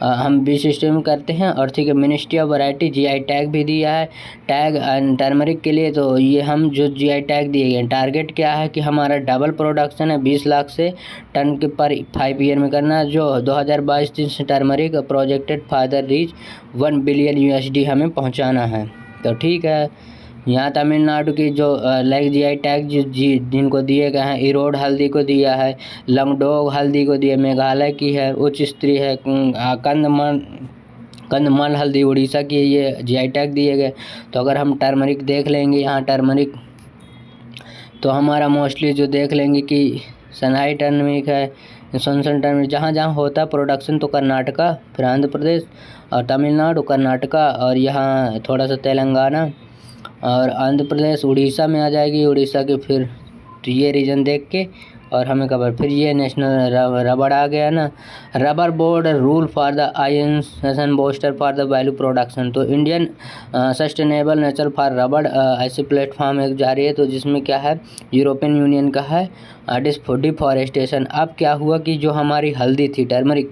S1: हम 20 स्टेट में करते हैं। और ठीक है, ministry of variety GI tag भी दिया है, टैग एंड टर्मरिक के लिए। तो ये हम जो GI टैग दिए गए, टारगेट क्या है कि हमारा डबल प्रोडक्शन है 20 लाख से टन के पर 5 ईयर में करना। जो 2022-23 turmeric projected father reach 1 billion USD हमें पहुँचाना है। तो ठीक है, यहाँ तमिलनाडु की जो लाइक GI टैग जिनको दिए गए हैं, इरोड हल्दी को दिया है, लंगडोग हल्दी को दिया, मेघालय की है, उच्च स्त्री है, कंदमल हल्दी उड़ीसा की, ये GI टैग दिए गए। तो अगर हम टर्मरिक देख लेंगे, यहाँ टर्मरिक तो हमारा मोस्टली जो देख लेंगे कि सनाई टर्मरिक है, सनसन टर्मरिक, जहाँ जहाँ होता है प्रोडक्शन, तो कर्नाटका, फिर आंध्र प्रदेश और तमिलनाडु, कर्नाटका और यहाँ थोड़ा सा तेलंगाना और आंध्र प्रदेश, उड़ीसा में आ जाएगी, उड़ीसा के फिर तो ये रीजन देख के और हमें खबर। फिर ये नेशनल रबड़ आ गया ना, rubber board rule for the ion booster for the value production. तो इंडियन सस्टेनेबल नेचर फॉर रबड़ ऐसे प्लेटफॉर्म एक जारी है, तो जिसमें क्या है, यूरोपियन यूनियन का है डिफॉरेस्टेशन। अब क्या हुआ कि जो हमारी हल्दी थी टर्मरिक,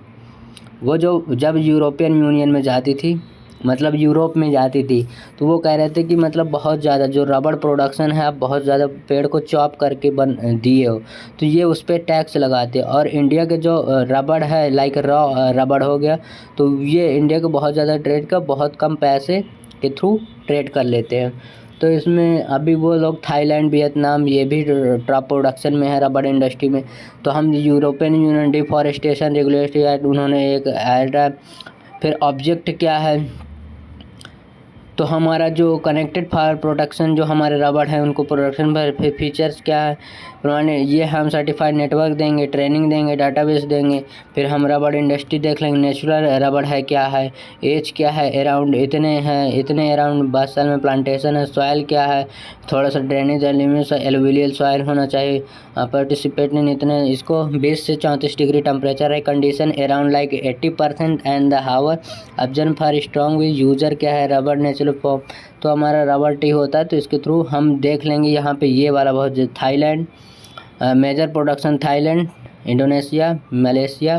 S1: वो जो जब यूरोपियन यूनियन में जाती थी, मतलब यूरोप में जाती थी, तो वो कह रहे थे कि मतलब बहुत ज़्यादा जो रबड़ प्रोडक्शन है, आप बहुत ज़्यादा पेड़ को चॉप करके बन दिए हो, तो ये उस पर टैक्स लगाते। और इंडिया के जो रबड़ है लाइक रॉ रबड़ हो गया, तो ये इंडिया को बहुत ज़्यादा ट्रेड का, बहुत कम पैसे के थ्रू ट्रेड कर लेते हैं। तो इसमें अभी वो लोग थाईलैंड, वियतनाम, ये भी टॉप प्रोडक्शन में है रबड़ इंडस्ट्री में। तो हम European union deforestation regulatory act उन्होंने एक ऐड। फिर ऑब्जेक्ट क्या है, तो हमारा जो कनेक्टेड फॉर प्रोडक्शन जो हमारे रबड़ है उनको प्रोडक्शन पर फीचर्स क्या है पुराने, ये हम सर्टिफाइड नेटवर्क देंगे, ट्रेनिंग देंगे, डाटाबेस देंगे। फिर हम रबड़ इंडस्ट्री देख लेंगे, नेचुरल रबड़ है क्या है, एज क्या है, अराउंड इतने हैं, इतने अराउंड 10 साल में प्लांटेशन है, सॉइल क्या है, थोड़ा सा ड्रेनेज एलिमेंट्स, एलुवियल सॉइल होना चाहिए, पार्टिसिपेट इन इतने, इसको 20 से 34 डिग्री टेम्परेचर है, condition around like 80% and the hour, ऑब्जन फॉर स्ट्रॉन्ग विद यूजर क्या है, रबड़ नेचुरल फॉर्म। तो हमारा रबड़ टी होता है, तो इसके थ्रू हम देख लेंगे यहाँ पे ये वाला बहुत, Thailand major production, Thailand, Indonesia, Malaysia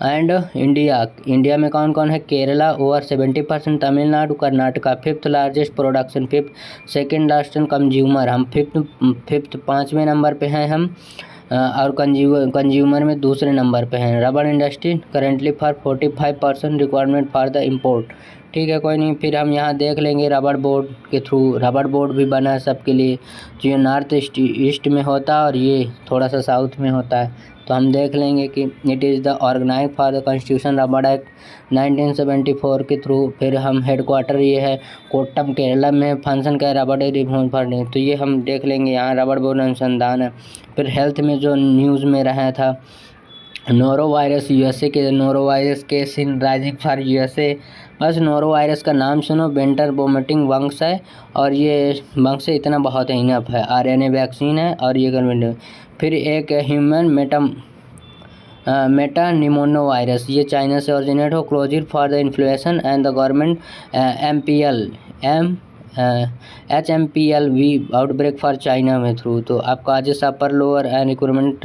S1: and India. India में कौन कौन है, Kerala over 70%, Tamil Nadu, Karnataka, fifth largest production, fifth second largest consumer, हम फिफ्थ 5वें नंबर पे हैं हम, और कंज्यूमर में दूसरे नंबर पे हैं। रबड़ industry currently for 45% requirement for the import. ठीक है, कोई नहीं। फिर हम यहाँ देख लेंगे रबड़ बोर्ड के थ्रू, रबड़ बोर्ड भी बना है सबके लिए, जो ये नॉर्थ ईस्ट में होता है और ये थोड़ा सा साउथ में होता है। तो हम देख लेंगे कि it is the organise for the constitution rubber act 1974 के थ्रू। फिर हम हेडक्वार्टर ये है कोट्टम केरला में, फंक्शन का रबड़ रिफॉर्म फंडिंग, तो ये हम देख लेंगे। यहाँ रबड़ बोर्ड अनुसंधान है। फिर हेल्थ में जो न्यूज़ में रहा था, नोरो वायरस यूएसए के, noro virus case in rising for USA. बस नोरो वायरस का नाम सुनो, बेंटर वोमिटिंग वंक्स है, और ये वंक्स से इतना बहुत इनफ है, आरएनए वैक्सीन है, और ये गवर्नमेंट। फिर एक ह्यूमन मेटा निमोनो वायरस, ये चाइना से ओरिजिनेट हो, closure for the influenza and the government HMPLV outbreak for China में थ्रू। तो आपका आज अपर लोअर एंड रिक्रूटमेंट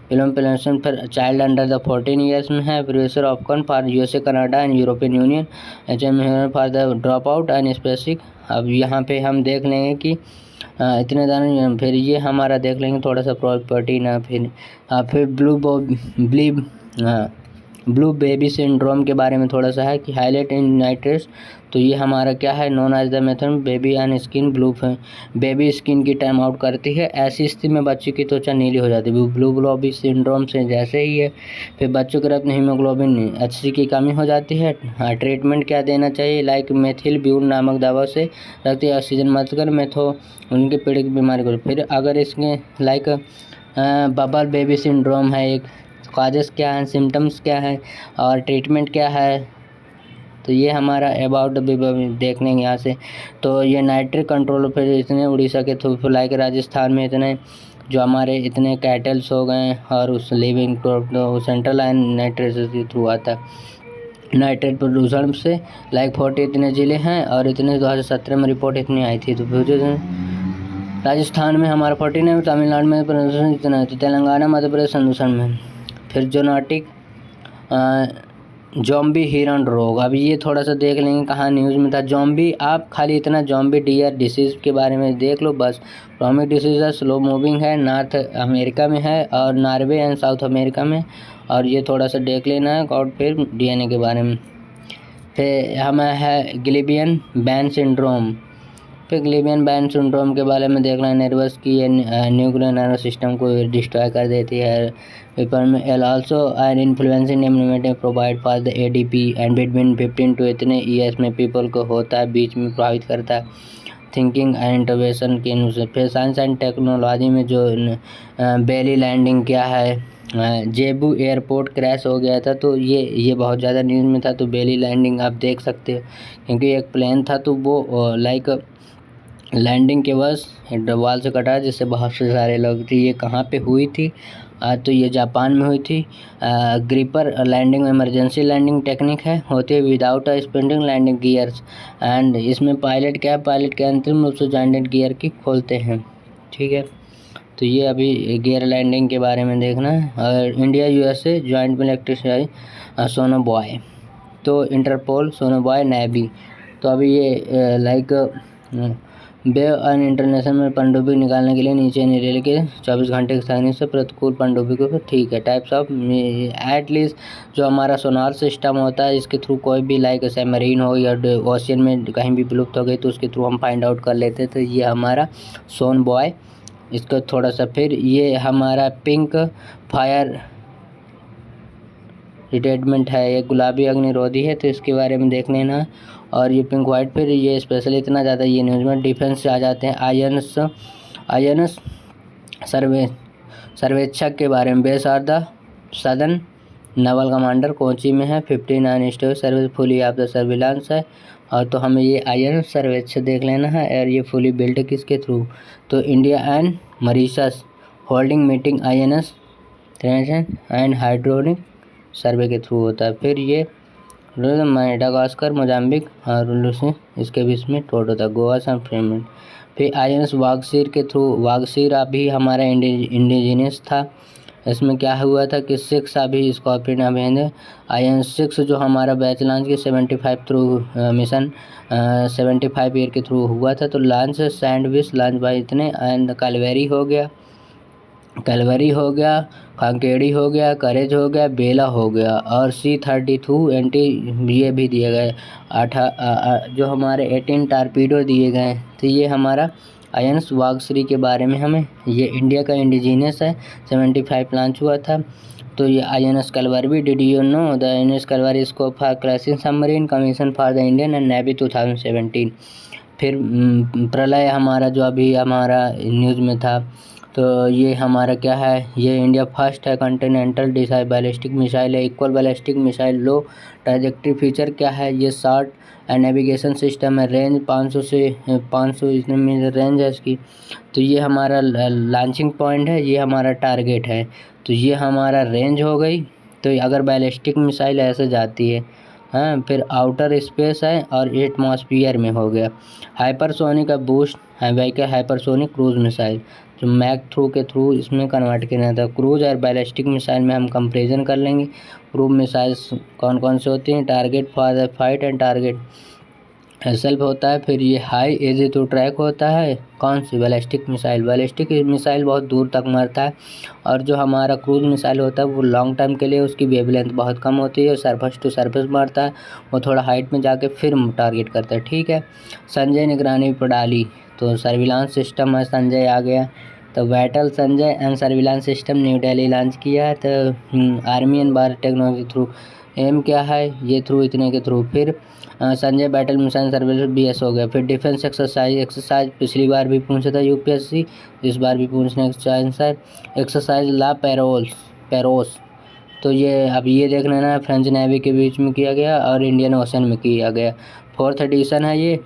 S1: प्लेसन फिर चाइल्ड अंडर द 14 ईयर्स में है, प्रोफेसर ऑफकन for USA, Canada and European Union, HM for the drop out and specific. अब यहाँ पे हम देख लेंगे कि इतने दाने। फिर ये हमारा देख लेंगे थोड़ा सा प्रॉपर्टी ना। फिर ब्लू बेबी सिंड्रोम के बारे में थोड़ा सा है कि हाईलाइट इन नाइट्रेस। तो ये हमारा क्या है, known as the method baby and skin blue, baby skin की टाइम आउट करती है, ऐसी स्थिति में बच्चे की त्वचा नीली हो जाती है, ब्लू बेबी सिंड्रोम से जैसे ही है। फिर बच्चों के रक्त हीमोग्लोबिन HC की कमी हो जाती है। ट्रीटमेंट क्या देना चाहिए, लाइक मेथिल ब्यून नामक दवा से रक्त ऑक्सीजन मत कर मेथो उनके पीड़ित बीमारी को। फिर अगर इसके लाइक बबल बेबी सिंड्रोम है एक, काजेस क्या हैं, सिम्टम्स क्या हैं और ट्रीटमेंट क्या है, तो ये हमारा अबाउट द देख लेंगे यहाँ से। तो ये नाइट्रिक कंट्रोल, फिर इतने उड़ीसा के थ्रू, लाइक राजस्थान में इतने जो हमारे इतने कैटल्स हो गए, और उस लिविंग सेंट्रल एंड नाइट्रेट के थ्रू आता है नाइट्रेट प्रदूषण से, लाइक 40 इतने ज़िले हैं, और इतने 2017 में रिपोर्ट इतनी आई थी। तो राजस्थान में हमारा 49, तमिलनाडु में प्रदूषण इतना है, तो तेलंगाना मध्य प्रदेश प्रदूषण में। फिर जोनाटिक जॉम्बी हिरन रोग, अभी ये थोड़ा सा देख लेंगे कहाँ न्यूज़ में था। जॉम्बी, आप खाली इतना जॉम्बी डियर डिसीज़ के बारे में देख लो बस। प्रोमिक डिसीज़ है, स्लो मूविंग है, नॉर्थ अमेरिका में है और नॉर्वे एंड साउथ अमेरिका में, और ये थोड़ा सा देख लेना है। और फिर DNA के बारे में। फिर हमें है ग्लिबियन बैन सिंड्रोम, फिर ग्लिबियन बैन सिंड्रोम के बारे में देखना है। नर्वस की ये न्यूक्लियर नर्वस सिस्टम को डिस्ट्रॉय कर देती है। पेपर में L also an influencing immunity provide for the ADP and between 15 to इतने ईयर्स में पीपल को होता है, बीच में प्रभावित करता है थिंकिंग एंड इंटरवेंशन के अनुसार। फिर साइंस एंड टेक्नोलॉजी में जो बेली लैंडिंग क्या है, जेबू एयरपोर्ट क्रैश हो गया था, तो ये बहुत ज़्यादा न्यूज़ में था। तो बेली लैंडिंग आप देख सकते हो, क्योंकि एक प्लेन था तो वो लाइक लैंडिंग के बस वाल से कटा, जिससे बहुत से सारे लोग थे। ये कहाँ पे हुई थी, तो ये जापान में हुई थी। Gripper landing emergency landing technique है, होती है without spending landing gears, and इसमें पायलट के अंतिम रूप से जॉइंटेड गियर की खोलते हैं। ठीक है, तो ये अभी गियर लैंडिंग के बारे में देखना है। और India USA joint military sonobuoy, तो इंटरपोल सोनोबॉय नेवी। तो अभी ये लाइक बे और इंटरनेशनल में पनडुब्बी निकालने के लिए नीचे नहीं रेल के 24 घंटे की तकनीक से प्रतिकूल पनडुब्बी को। ठीक है, टाइप्स ऑफ एटलीस्ट जो हमारा सोनार सिस्टम होता है, इसके थ्रू कोई भी लाइक सबमरीन हो या ओशियन में कहीं भी विलुप्त हो गई, तो उसके थ्रू हम फाइंड आउट कर लेते। तो ये हमारा सोन बॉय, इसका थोड़ा सा। फिर ये हमारा पिंक फायर रिटेडमेंट है, ये गुलाबी अग्निरोधी है, तो इसके बारे में देख लेना। और ये पिंक वाइट, फिर ये स्पेशल इतना ज़्यादा ये न्यूज़ में डिफेंस से आ जाते हैं। आईएनएस सर्वेक्षक के बारे में, base are the southern naval commander, Kochi में है, 59 stage service fully of the surveillance है। और तो हमें ये आईएनएस सर्वेक्षक देख लेना है। और ये फुली बिल्ड किसके थ्रू, तो India and Mauritius holding meeting INS and hydrographic survey के थ्रू होता है। फिर ये मेडागास्कर, मोजाम्बिक और इसके बीच में टोट होता है, गोवा से फ्रेममेंट। फिर आईएनएस वागसीर के थ्रू, वागसीर अभी हमारा इंडिजिनियस था। इसमें क्या हुआ था कि 6 अभी स्कॉर्पियन अभी आईएनएस 6 जो हमारा बैच लॉन्च के 75 थ्रू मिशन 75 ईयर के थ्रू हुआ था। तो लॉन्च सैंडविच लॉन्च बाय इतने, एंड कैलवेरी कांकेड़ी हो गया, करेज हो गया, बेला हो गया, और C-32 एंटी ये भी दिए गए, जो हमारे 18 टारपीडो दिए गए। तो ये हमारा आईएनएस वागश्री के बारे में हमें, ये इंडिया का इंडिजीनियस है, 75 लॉन्च हुआ था। तो ये INS Kalvari, did you know the INS Kalvari scope for crashing submarine commission for the Indian and navy 2017। फिर प्रलय हमारा जो अभी हमारा न्यूज़ में था, तो ये हमारा क्या है, ये इंडिया फर्स्ट है कॉन्टिनेंटल डिसाइड बैलिस्टिक मिसाइल है, इक्वल बैलिस्टिक मिसाइल, लो ट्रैजेक्टरी फीचर क्या है, ये शॉर्ट एंड नेविगेशन सिस्टम है, रेंज 500 से 500 इसमें रेंज है इसकी। तो ये हमारा लॉन्चिंग पॉइंट है, ये हमारा टारगेट है। तो ये हमारा रेंज हो गई। तो अगर बैलिस्टिक मिसाइल ऐसे जाती है, हाँ, फिर आउटर स्पेस है और एटमॉस्फियर में हो गया। हाइपरसोनिक का बूस्ट है व्हीकल, हाइपरसोनिक क्रूज मिसाइल जो मैक थ्रू के थ्रू इसमें कन्वर्ट किया जाता है। क्रूज और बैलिस्टिक मिसाइल में हम कंपेरिजन कर लेंगे। क्रूज मिसाइल्स कौन कौन से होती हैं, target for the fight and target self होता है। फिर ये हाई इजी टू ट्रैक होता है, कौन सी, बैलिस्टिक मिसाइल बहुत दूर तक मारता है। और जो हमारा क्रूज मिसाइल होता है वो लॉन्ग टाइम के लिए उसकी वेवलेंथ बहुत कम होती है, सरफेस टू सरफेस मारता है, वो थोड़ा हाइट में जाके फिर टारगेट करता है। ठीक है। संजय निगरानी प्रणाली, तो सर्विलांस सिस्टम है, संजय आ गया। तो battle Sanjay and surveillance system new Delhi launch किया है। तो army and Bharat technology through, M क्या है, ये थ्रू इतने के थ्रू। फिर Sanjay battle mission service BS हो गया। फिर डिफेंस एक्सरसाइज पिछली बार भी पूछा था यूपीएससी, इस बार भी पूछने का चांस है। एक्सरसाइज ला पेरोस, तो ये अब ये देख लेना है, फ्रेंच नेवी के बीच में किया गया और इंडियन ओशन में किया गया। 4th एडिशन है ये।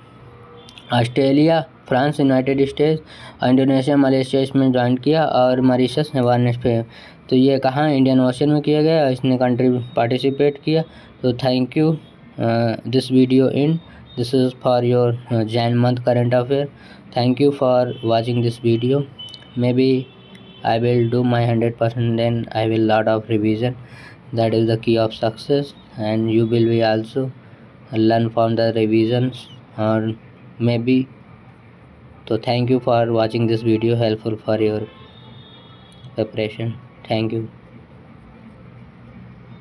S1: Australia, France, United states, Indonesia, Malaysia इसमें ज्वाइन किया, और मॉरिशस अवेयरनेस पे। तो ये कहाँ, इंडियन ओशन में किया गया, इसने कंट्री पार्टिसिपेट किया। तो thank you this video in, this is for your Jan month current affair. Thank you for watching this video. Maybe I will do my 100%, then I will lot of revision. That is the key of success, and you will be also learn from the revisions, or maybe. So thank you for watching this video, helpful for your preparation. Thank you.